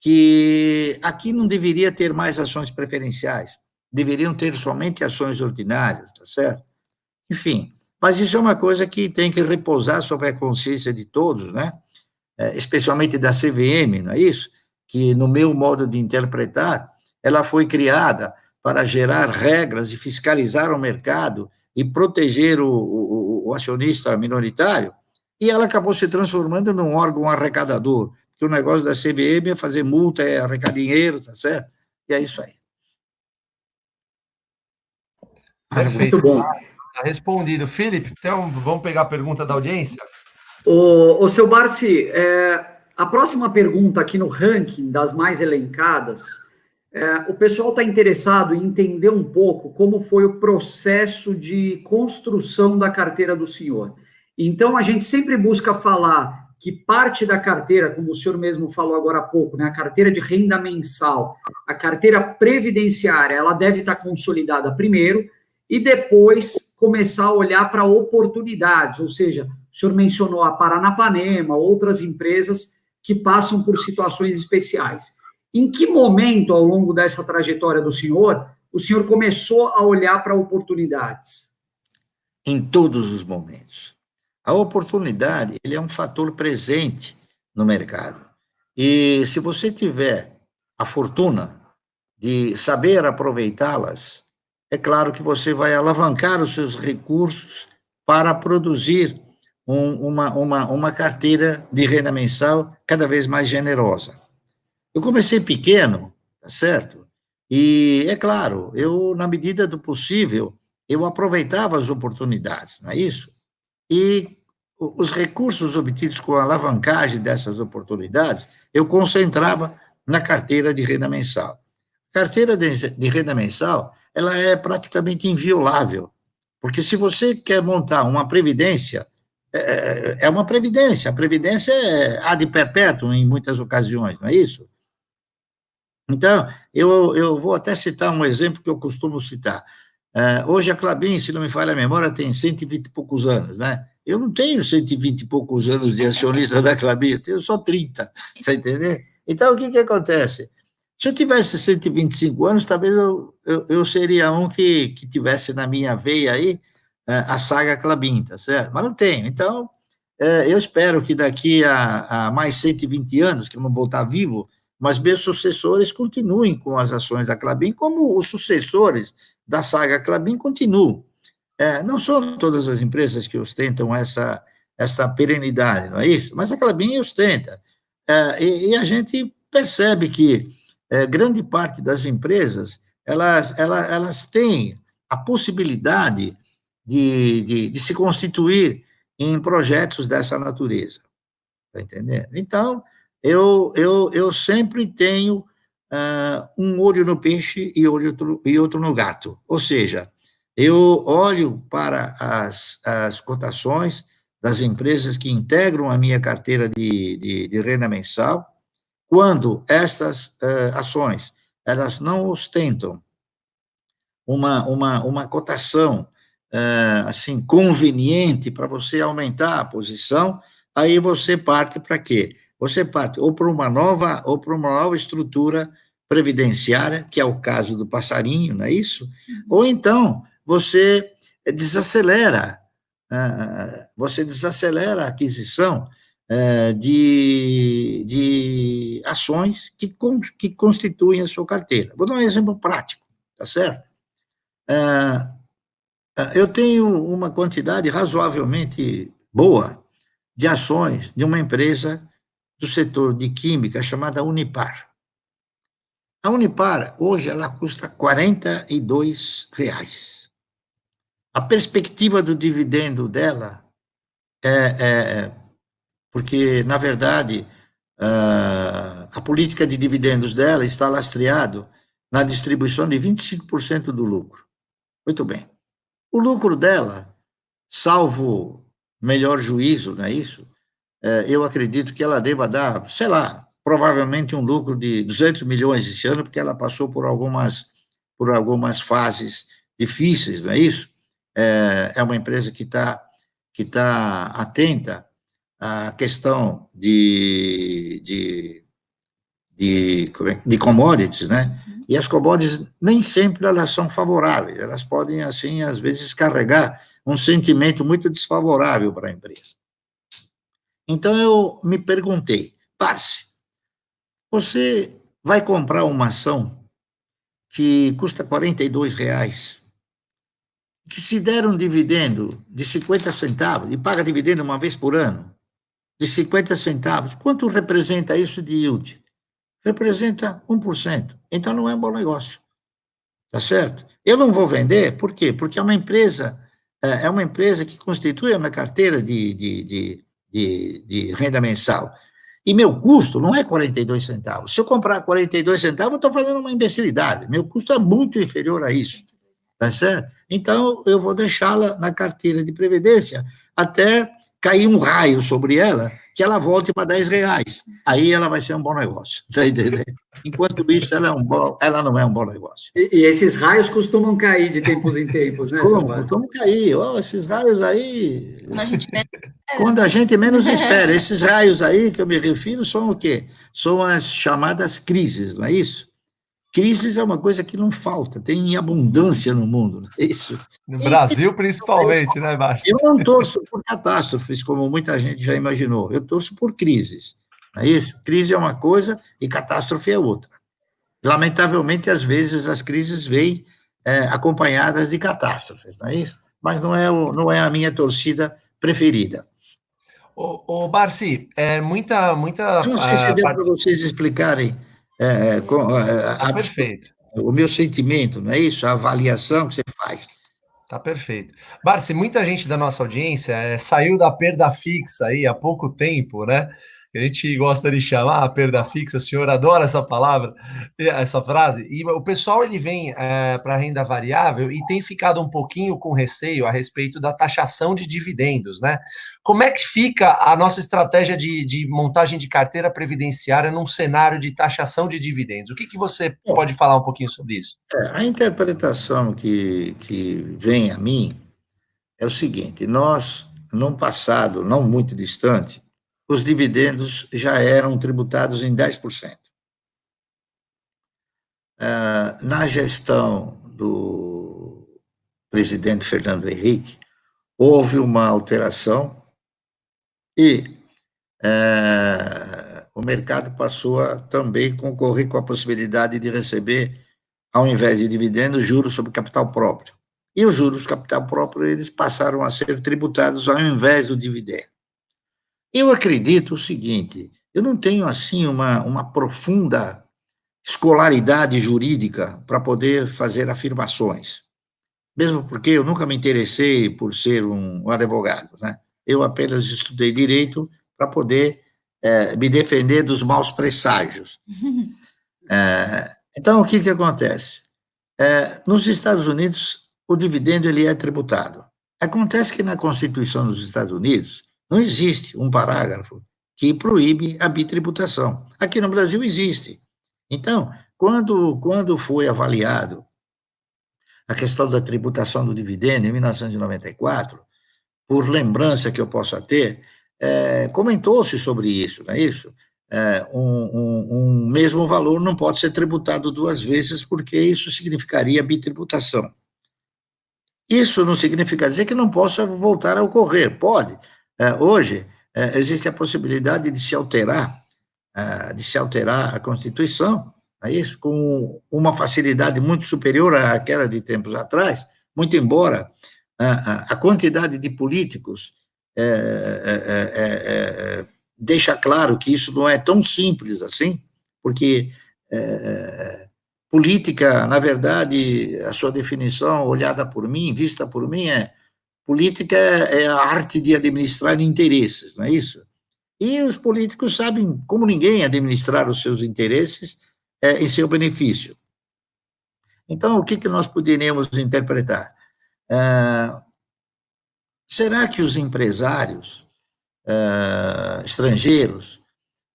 B: que aqui não deveria ter mais ações preferenciais, deveriam ter somente ações ordinárias, tá certo? Enfim, mas isso é uma coisa que tem que repousar sobre a consciência de todos, né? Especialmente da CVM, não é isso? Que, no meu modo de interpretar, ela foi criada para gerar regras e fiscalizar o mercado e proteger o acionista minoritário, e ela acabou se transformando num órgão arrecadador, porque o negócio da CVM é fazer multa, é arrecadar dinheiro, tá certo? E é isso aí.
A: Perfeito. Muito bom. Tá respondido. Felipe, então vamos pegar a pergunta da audiência?
C: O seu Barsi, a próxima pergunta aqui no ranking das mais elencadas, o pessoal está interessado em entender um pouco como foi o processo de construção da carteira do senhor. Então, a gente sempre busca falar que parte da carteira, como o senhor mesmo falou agora há pouco, né, a carteira de renda mensal, a carteira previdenciária, ela deve estar consolidada primeiro e depois começar a olhar para oportunidades, ou seja, o senhor mencionou a Paranapanema, outras empresas que passam por situações especiais. Em que momento, ao longo dessa trajetória do senhor, o senhor começou a olhar para oportunidades?
B: Em todos os momentos. A oportunidade, ele é um fator presente no mercado. E se você tiver a fortuna de saber aproveitá-las, é claro que você vai alavancar os seus recursos para produzir uma carteira de renda mensal cada vez mais generosa. Eu comecei pequeno, tá certo? E, é claro, eu, na medida do possível, eu aproveitava as oportunidades, não é isso? E os recursos obtidos com a alavancagem dessas oportunidades, eu concentrava na carteira de renda mensal. Carteira de renda mensal, ela é praticamente inviolável, porque se você quer montar uma previdência, é uma previdência, a previdência é ad perpétuo em muitas ocasiões, não é isso? Então, eu vou até citar um exemplo que eu costumo citar. Hoje a Klabin, se não me falha a memória, tem 120 e poucos anos, né? Eu não tenho 120 e poucos anos de acionista da Klabin, eu tenho só 30, tá entendendo? Então, o que acontece? Se eu tivesse 125 anos, talvez eu seria um que tivesse na minha veia aí a saga Klabin, tá certo? Mas não tenho. Então, eu espero que daqui a mais 120 anos, que eu não vou estar vivo, mas meus sucessores continuem com as ações da Klabin, como os sucessores da saga Klabin continuam. Não são todas as empresas que ostentam essa perenidade, não é isso? Mas a Klabin ostenta. E a gente percebe que grande parte das empresas, elas têm a possibilidade de se constituir em projetos dessa natureza, está entendendo? Então, eu sempre tenho um olho no peixe e outro no gato, ou seja, eu olho para as cotações das empresas que integram a minha carteira de renda mensal, quando estas ações, elas não ostentam uma cotação assim, conveniente para você aumentar a posição, aí você parte para quê? Você parte ou para uma nova estrutura previdenciária, que é o caso do passarinho, não é isso? Ou então você desacelera, a aquisição de ações que constituem a sua carteira. Vou dar um exemplo prático, tá certo? Eu tenho uma quantidade razoavelmente boa de ações de uma empresa do setor de química chamada Unipar. A Unipar, hoje, ela custa R$ 42. A perspectiva do dividendo dela porque, na verdade, a política de dividendos dela está lastreado na distribuição de 25% do lucro. Muito bem. O lucro dela, salvo melhor juízo, não é isso? Eu acredito que ela deva dar, sei lá, provavelmente um lucro de 200 milhões esse ano, porque ela passou por algumas fases difíceis, não é isso? É uma empresa que tá atenta à questão de commodities, né? E as commodities nem sempre elas são favoráveis, elas podem, assim, às vezes, carregar um sentimento muito desfavorável para a empresa. Então, eu me perguntei, Parse, você vai comprar uma ação que custa R$ 42, que se der um dividendo de 50 centavos, e paga dividendo uma vez por ano, de 50 centavos, quanto representa isso de yield? Representa 1%. Então, não é um bom negócio. Tá certo? Eu não vou vender, por quê? Porque é uma empresa é uma empresa que constitui a minha carteira de renda mensal. E meu custo não é 42 centavos. Se eu comprar 42 centavos, eu estou fazendo uma imbecilidade. Meu custo é muito inferior a isso. Tá certo? Então, eu vou deixá-la na carteira de previdência até cair um raio sobre ela, que ela volte para R$10. Aí ela vai ser um bom negócio. Tá entendendo? Enquanto isso, ela não é um bom negócio.
C: E esses raios costumam cair de tempos em tempos, né,
B: Como? Costumam cair. Oh, esses raios aí. Quando a gente menos espera. Esses raios aí que eu me refiro são o quê? São as chamadas crises, não é isso? Crises é uma coisa que não falta, tem em abundância no mundo, não é isso?
A: No Brasil, principalmente, né, Márcio?
B: Eu não torço por catástrofes, como muita gente já imaginou, eu torço por crises, não é isso? Crise é uma coisa e catástrofe é outra. Lamentavelmente, às vezes, as crises vêm acompanhadas de catástrofes, não é isso? Mas não é a minha torcida preferida.
A: Ô Barsi, muita...
B: Eu não sei se deu para vocês explicarem
A: perfeito.
B: O meu sentimento, não é isso? A avaliação que você faz.
A: Tá perfeito. Barsi, muita gente da nossa audiência saiu da perda fixa aí há pouco tempo, né? A gente gosta de chamar a perda fixa, o senhor adora essa palavra, essa frase, e o pessoal ele vem para a renda variável e tem ficado um pouquinho com receio a respeito da taxação de dividendos, né? Como é que fica a nossa estratégia de montagem de carteira previdenciária num cenário de taxação de dividendos? O que você pode falar um pouquinho sobre isso?
B: A interpretação que vem a mim é o seguinte: nós, num passado não muito distante, os dividendos já eram tributados em 10%. Na gestão do presidente Fernando Henrique, houve uma alteração e o mercado passou a também concorrer com a possibilidade de receber, ao invés de dividendos, juros sobre capital próprio. E os juros sobre capital próprio, eles passaram a ser tributados ao invés do dividendo. Eu acredito o seguinte: eu não tenho, assim, uma profunda escolaridade jurídica para poder fazer afirmações, mesmo porque eu nunca me interessei por ser um advogado, né? Eu apenas estudei direito para poder me defender dos maus presságios. Então, o que acontece? Nos Estados Unidos, o dividendo ele é tributado. Acontece que na Constituição dos Estados Unidos não existe um parágrafo que proíbe a bitributação. Aqui no Brasil existe. Então, quando foi avaliado a questão da tributação do dividendo em 1994, por lembrança que eu possa ter, comentou-se sobre isso, não é isso? Um mesmo valor não pode ser tributado duas vezes, porque isso significaria bitributação. Isso não significa dizer que não possa voltar a ocorrer, pode. Hoje, existe a possibilidade de se alterar a Constituição, é isso, com uma facilidade muito superior àquela de tempos atrás, muito embora a quantidade de políticos deixa claro que isso não é tão simples assim, porque política, na verdade, a sua definição, olhada por mim, vista por mim, política é a arte de administrar interesses, não é isso? E os políticos sabem, como ninguém, administrar os seus interesses em seu benefício. Então, o que nós poderíamos interpretar? Será que os empresários estrangeiros,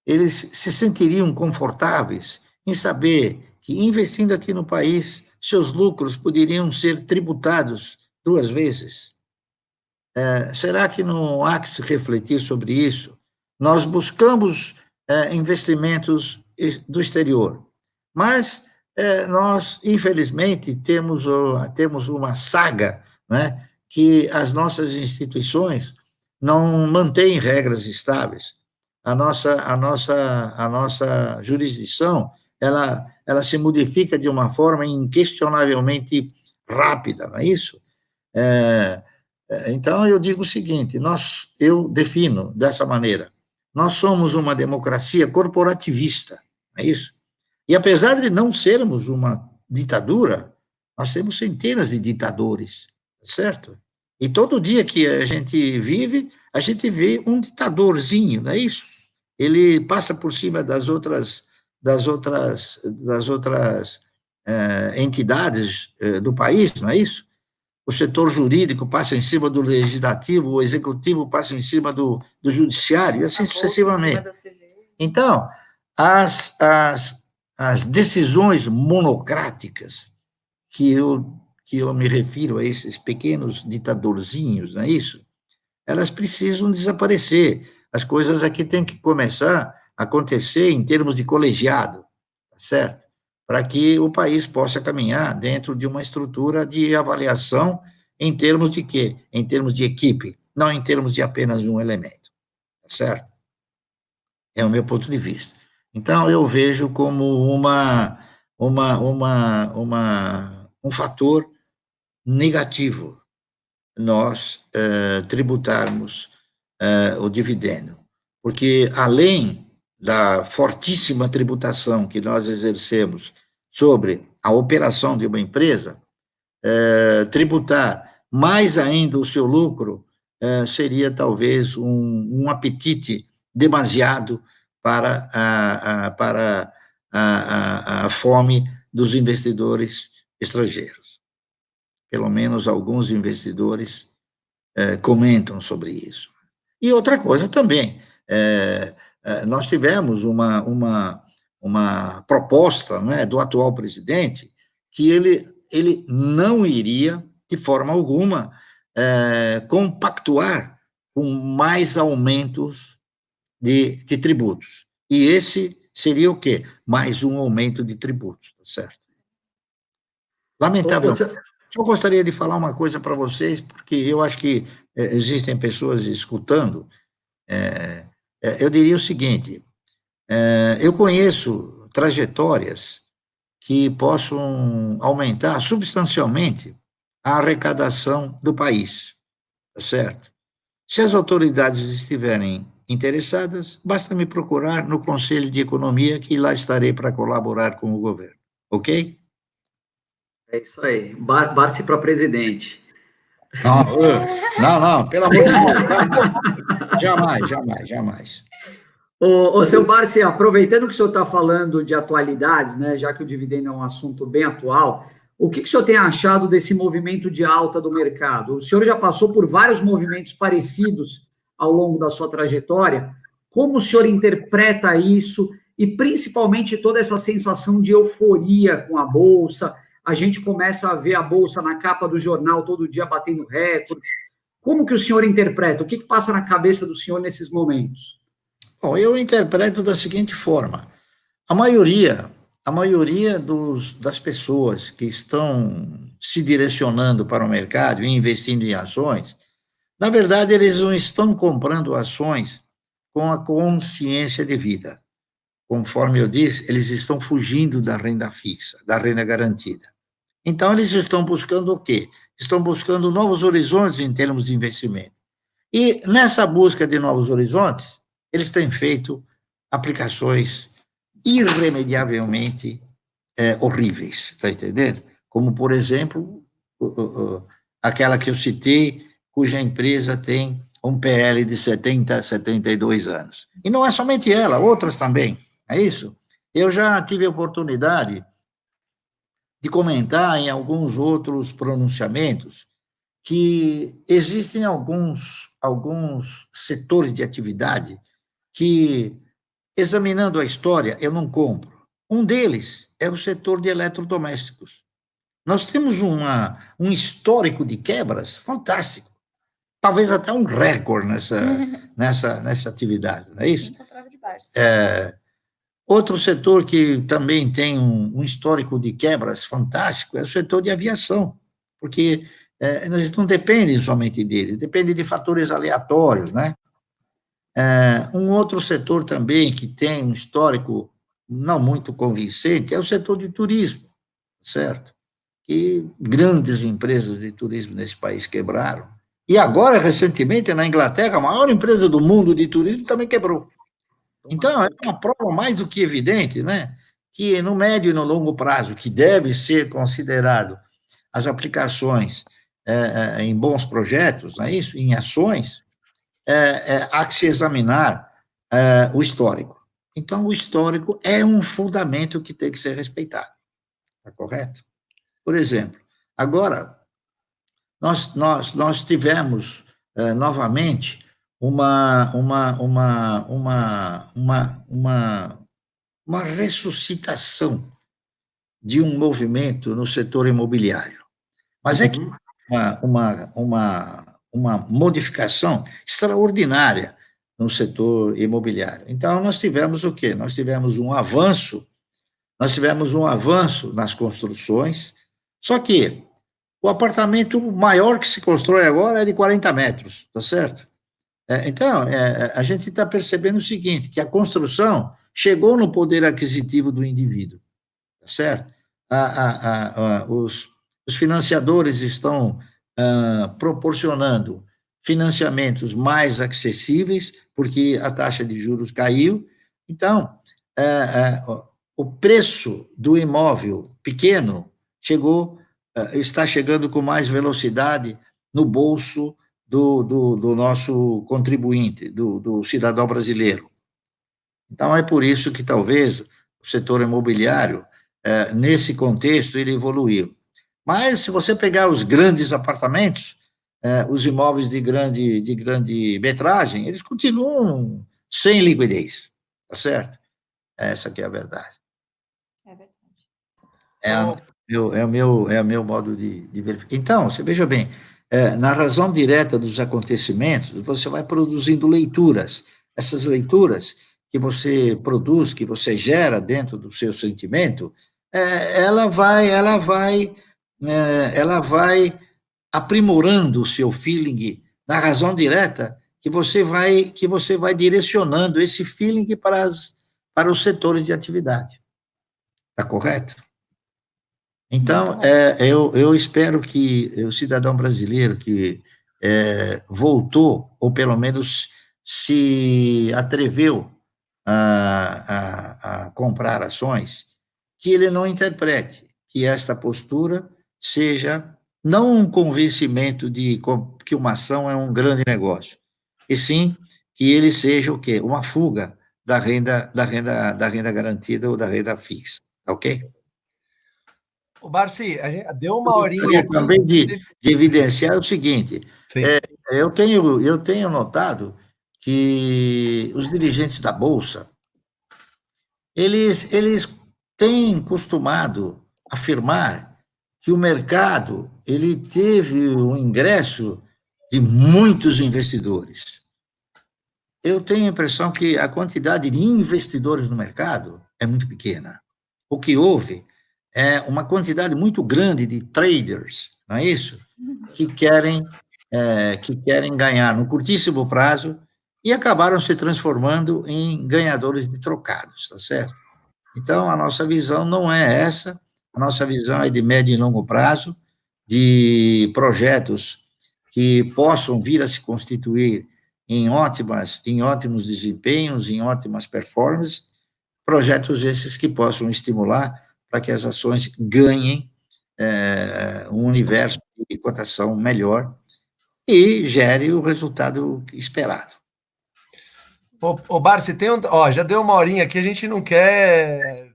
B: eles se sentiriam confortáveis em saber que, investindo aqui no país, seus lucros poderiam ser tributados duas vezes? Será que não há que se refletir sobre isso? Nós buscamos investimentos do exterior, mas nós, infelizmente, temos uma saga, né, que as nossas instituições não mantêm regras estáveis. A nossa jurisdição, ela se modifica de uma forma inquestionavelmente rápida, não é isso? Então, eu digo o seguinte: eu defino dessa maneira: nós somos uma democracia corporativista, é isso? E apesar de não sermos uma ditadura, nós temos centenas de ditadores, certo? E todo dia que a gente vê um ditadorzinho, não é isso? Ele passa por cima das outras entidades do país, não é isso? O setor jurídico passa em cima do legislativo, o executivo passa em cima do judiciário, e assim sucessivamente. Então, as decisões monocráticas que eu me refiro a esses pequenos ditadorzinhos, não é isso? Elas precisam desaparecer. As coisas aqui têm que começar a acontecer em termos de colegiado, certo? Para que o país possa caminhar dentro de uma estrutura de avaliação em termos de quê? Em termos de equipe, não em termos de apenas um elemento, certo? É o meu ponto de vista. Então, eu vejo como um fator negativo nós tributarmos o dividendo, porque além da fortíssima tributação que nós exercemos sobre a operação de uma empresa, tributar mais ainda o seu lucro seria talvez um apetite demasiado para a fome dos investidores estrangeiros. Pelo menos alguns investidores comentam sobre isso. E outra coisa também, nós tivemos uma proposta, né, do atual presidente que ele não iria, de forma alguma, compactuar com mais aumentos de tributos. E esse seria o quê? Mais um aumento de tributos, tá certo? Lamentavelmente. Eu gostaria de falar uma coisa para vocês, porque eu acho que existem pessoas escutando. Eu diria o seguinte, eu conheço trajetórias que possam aumentar substancialmente a arrecadação do país, tá certo? Se as autoridades estiverem interessadas, basta me procurar no Conselho de Economia, que lá estarei para colaborar com o governo, ok?
C: É isso aí, Barsi para presidente.
B: Não, pelo amor de Deus, jamais.
C: Seu Barsi, aproveitando que o senhor está falando de atualidades, né, já que o dividendo é um assunto bem atual, o que o senhor tem achado desse movimento de alta do mercado? O senhor já passou por vários movimentos parecidos ao longo da sua trajetória. Como o senhor interpreta isso e, principalmente, toda essa sensação de euforia com a Bolsa? A gente começa a ver a Bolsa na capa do jornal todo dia batendo recordes. Como que o senhor interpreta? O que passa na cabeça do senhor nesses momentos?
B: Bom, eu interpreto da seguinte forma. A maioria das pessoas que estão se direcionando para o mercado e investindo em ações, na verdade, eles não estão comprando ações com a consciência devida. Conforme eu disse, eles estão fugindo da renda fixa, da renda garantida. Então, eles estão buscando o quê? Estão buscando novos horizontes em termos de investimento. E, nessa busca de novos horizontes, eles têm feito aplicações irremediavelmente horríveis, está entendendo? Como, por exemplo, aquela que eu citei, cuja empresa tem um PL de 70, 72 anos. E não é somente ela, outras também, é isso? Eu já tive a oportunidade de comentar em alguns outros pronunciamentos que existem alguns setores de atividade que, examinando a história, eu não compro. Um deles é o setor de eletrodomésticos. Nós temos um histórico de quebras fantástico, talvez até um recorde nessa atividade, não é isso? Outro setor que também tem um histórico de quebras fantástico é o setor de aviação, porque eles não dependem somente dele, dependem de fatores aleatórios, né? Um outro setor também que tem um histórico não muito convincente é o setor de turismo, certo? Que grandes empresas de turismo nesse país quebraram. E agora, recentemente, na Inglaterra, a maior empresa do mundo de turismo também quebrou. Então, é uma prova mais do que evidente, né? Que no médio e no longo prazo, que deve ser considerado as aplicações em bons projetos, não é isso? Em ações, há que se examinar o histórico. Então, o histórico é um fundamento que tem que ser respeitado, está correto? Por exemplo, agora, nós tivemos novamente uma ressuscitação de um movimento no setor imobiliário. Mas é que uma modificação extraordinária no setor imobiliário. Então, nós tivemos o quê? Nós tivemos um avanço nas construções, só que o apartamento maior que se constrói agora é de 40 metros, tá certo? Então, a gente está percebendo o seguinte, que a construção chegou no poder aquisitivo do indivíduo, tá certo? Os financiadores estão proporcionando financiamentos mais acessíveis, porque a taxa de juros caiu. Então, o preço do imóvel pequeno está chegando com mais velocidade no bolso do nosso contribuinte, do cidadão brasileiro. Então, é por isso que talvez o setor imobiliário, nesse contexto, ele evoluiu. Mas, se você pegar os grandes apartamentos, os imóveis de grande metragem, eles continuam sem liquidez, tá certo? Essa que é a verdade.
D: É verdade.
B: É o meu modo de verificar. Então, você veja bem, na razão direta dos acontecimentos, você vai produzindo leituras. Essas leituras que você produz, que você gera dentro do seu sentimento, ela vai aprimorando o seu feeling na razão direta que você vai direcionando esse feeling para os setores de atividade. Está correto? Então, eu espero que o cidadão brasileiro que voltou, ou pelo menos se atreveu a comprar ações, que ele não interprete que esta postura seja não um convencimento de que uma ação é um grande negócio, e sim que ele seja o quê? Uma fuga da renda garantida ou da renda fixa, ok?
A: O Barsi, a gente deu uma horinha aqui.
B: Também de evidenciar o seguinte, eu tenho notado que os dirigentes da Bolsa, eles têm costumado afirmar que o mercado ele teve um ingresso de muitos investidores. Eu tenho a impressão que a quantidade de investidores no mercado é muito pequena. O que houve é uma quantidade muito grande de traders, não é isso? Que querem ganhar no curtíssimo prazo e acabaram se transformando em ganhadores de trocados, tá certo? Então, a nossa visão não é essa, a nossa visão é de médio e longo prazo, de projetos que possam vir a se constituir em ótimos desempenhos, em ótimas performances, projetos esses que possam estimular para que as ações ganhem um universo de cotação melhor e gere o resultado esperado.
A: Ô Barsi, já deu uma horinha aqui, a gente não quer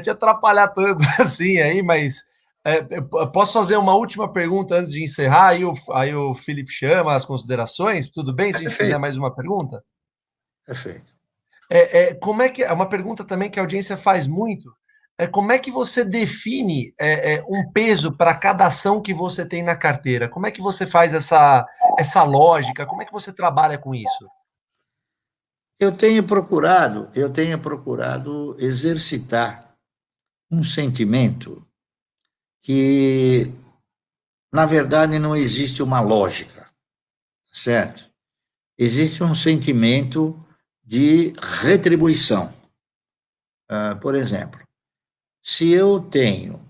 A: te atrapalhar tanto assim aí, mas posso fazer uma última pergunta antes de encerrar? Aí o Felipe chama as considerações, tudo bem se a gente fizer mais uma pergunta?
B: Perfeito.
A: Como é que é uma pergunta também que a audiência faz muito? Como é que você define um peso para cada ação que você tem na carteira? Como é que você faz essa lógica? Como é que você trabalha com isso?
B: Eu tenho procurado exercitar um sentimento que, na verdade, não existe uma lógica, certo? Existe um sentimento de retribuição. Por exemplo, se eu tenho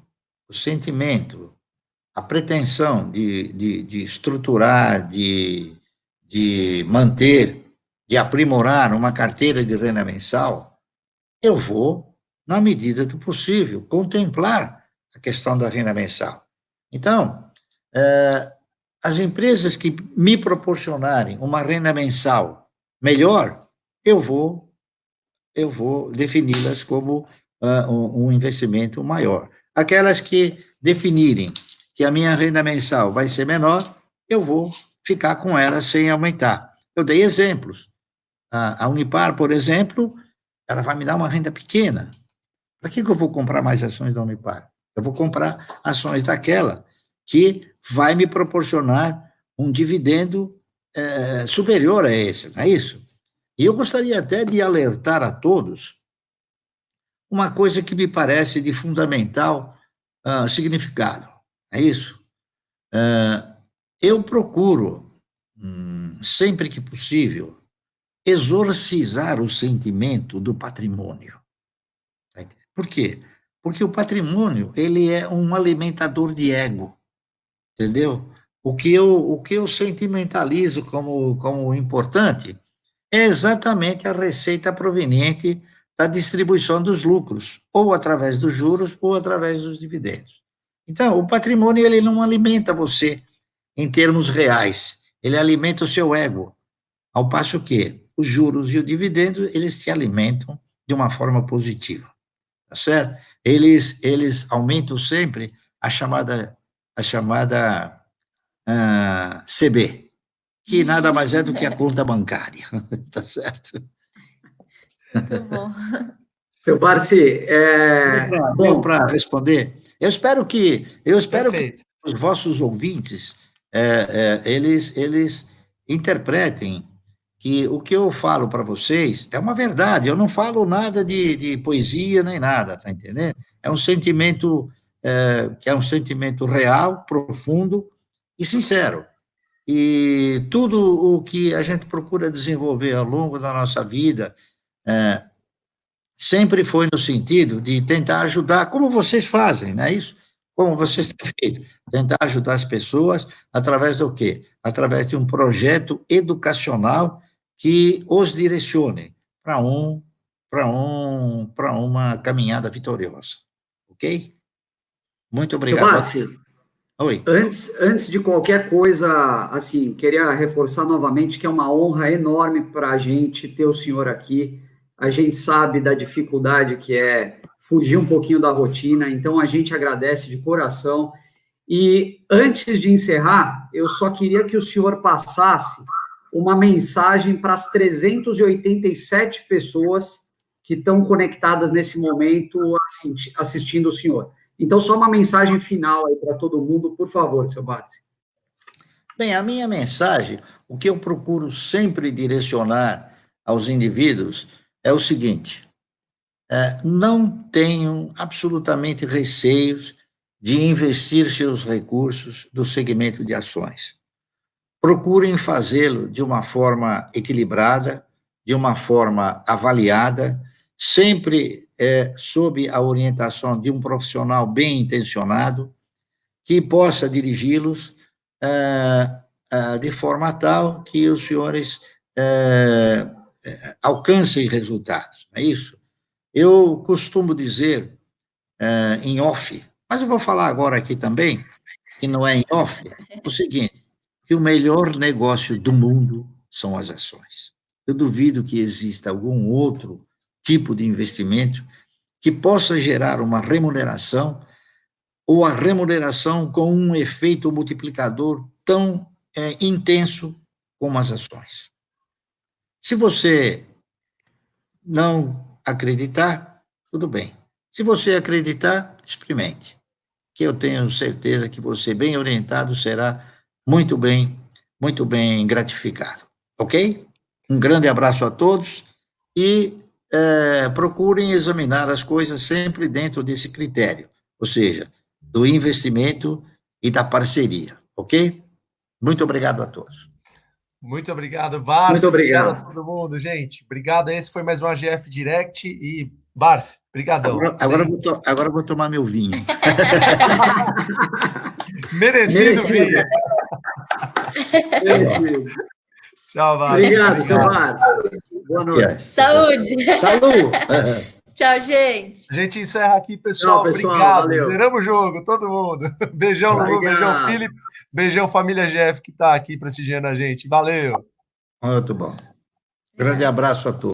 B: o sentimento, a pretensão de estruturar, de manter, de aprimorar uma carteira de renda mensal, eu vou, na medida do possível, contemplar a questão da renda mensal. Então, as empresas que me proporcionarem uma renda mensal melhor, eu vou defini-las como um investimento maior. Aquelas que definirem que a minha renda mensal vai ser menor, eu vou ficar com elas sem aumentar. Eu dei exemplos. A Unipar, por exemplo, ela vai me dar uma renda pequena. Para que eu vou comprar mais ações da Unipar? Eu vou comprar ações daquela que vai me proporcionar um dividendo superior a esse, não é isso? E eu gostaria até de alertar a todos uma coisa que me parece de fundamental significado, é isso? Eu procuro, sempre que possível, exorcizar o sentimento do patrimônio. Por quê? Porque o patrimônio, ele é um alimentador de ego, entendeu? O que eu sentimentalizo como importante é exatamente a receita proveniente da distribuição dos lucros, ou através dos juros, ou através dos dividendos. Então, o patrimônio, ele não alimenta você em termos reais, ele alimenta o seu ego, ao passo que os juros e o dividendo, eles te alimentam de uma forma positiva, tá certo? Eles aumentam sempre a chamada CB, que nada mais é do que a conta bancária, tá certo?
D: Muito bom.
C: Seu Barsi,
B: Bom, para responder, eu espero que os vossos ouvintes eles interpretem que o que eu falo para vocês é uma verdade. Eu não falo nada de poesia nem nada, tá entendendo? É um sentimento que é um sentimento real, profundo e sincero. E tudo o que a gente procura desenvolver ao longo da nossa vida sempre foi no sentido de tentar ajudar, como vocês fazem, não é isso? Como vocês têm feito, tentar ajudar as pessoas através do quê? Através de um projeto educacional que os direcione para uma caminhada vitoriosa, ok? Muito obrigado.
C: Barsi,
B: oi.
C: Antes de qualquer coisa, assim, queria reforçar novamente que é uma honra enorme para a gente ter o senhor aqui. A gente sabe da dificuldade que é fugir um pouquinho da rotina, então a gente agradece de coração. E antes de encerrar, eu só queria que o senhor passasse uma mensagem para as 387 pessoas que estão conectadas nesse momento assistindo o senhor. Então, só uma mensagem final aí para todo mundo, por favor, seu Barsi.
B: Bem, a minha mensagem, o que eu procuro sempre direcionar aos indivíduos é o seguinte: não tenham absolutamente receios de investir seus recursos do segmento de ações. Procurem fazê-lo de uma forma equilibrada, de uma forma avaliada, sempre sob a orientação de um profissional bem intencionado, que possa dirigi-los de forma tal que os senhores alcancem resultados, não é isso? Eu costumo dizer em off, mas eu vou falar agora aqui também, que não é em off, o seguinte, que o melhor negócio do mundo são as ações. Eu duvido que exista algum outro tipo de investimento que possa gerar uma remuneração ou a remuneração com um efeito multiplicador tão intenso como as ações. Se você não acreditar, tudo bem. Se você acreditar, experimente, que eu tenho certeza que você, bem orientado, será muito bem gratificado, ok? Um grande abraço a todos e procurem examinar as coisas sempre dentro desse critério, ou seja, do investimento e da parceria, ok? Muito obrigado a todos.
A: Muito obrigado, Barsi.
C: Muito obrigado
A: a todo mundo, gente. Obrigado. Esse foi mais um AGF Direct e Barsi, brigadão.
B: Agora vou tomar meu vinho.
A: Merecido vinho.
C: Merecido.
A: Tchau, Barsi.
C: Obrigado, seu Barsi. Boa noite.
D: Saúde.
B: Saúde.
D: Tchau, gente.
A: A gente encerra aqui, pessoal.
C: Tchau, pessoal.
A: Obrigado.
C: Valeu.
A: Zeramos o jogo, todo mundo. Beijão, Lulu. Beijão, Felipe. Beijão, família GF, que está aqui prestigiando a gente. Valeu.
B: Muito bom. Grande abraço a todos.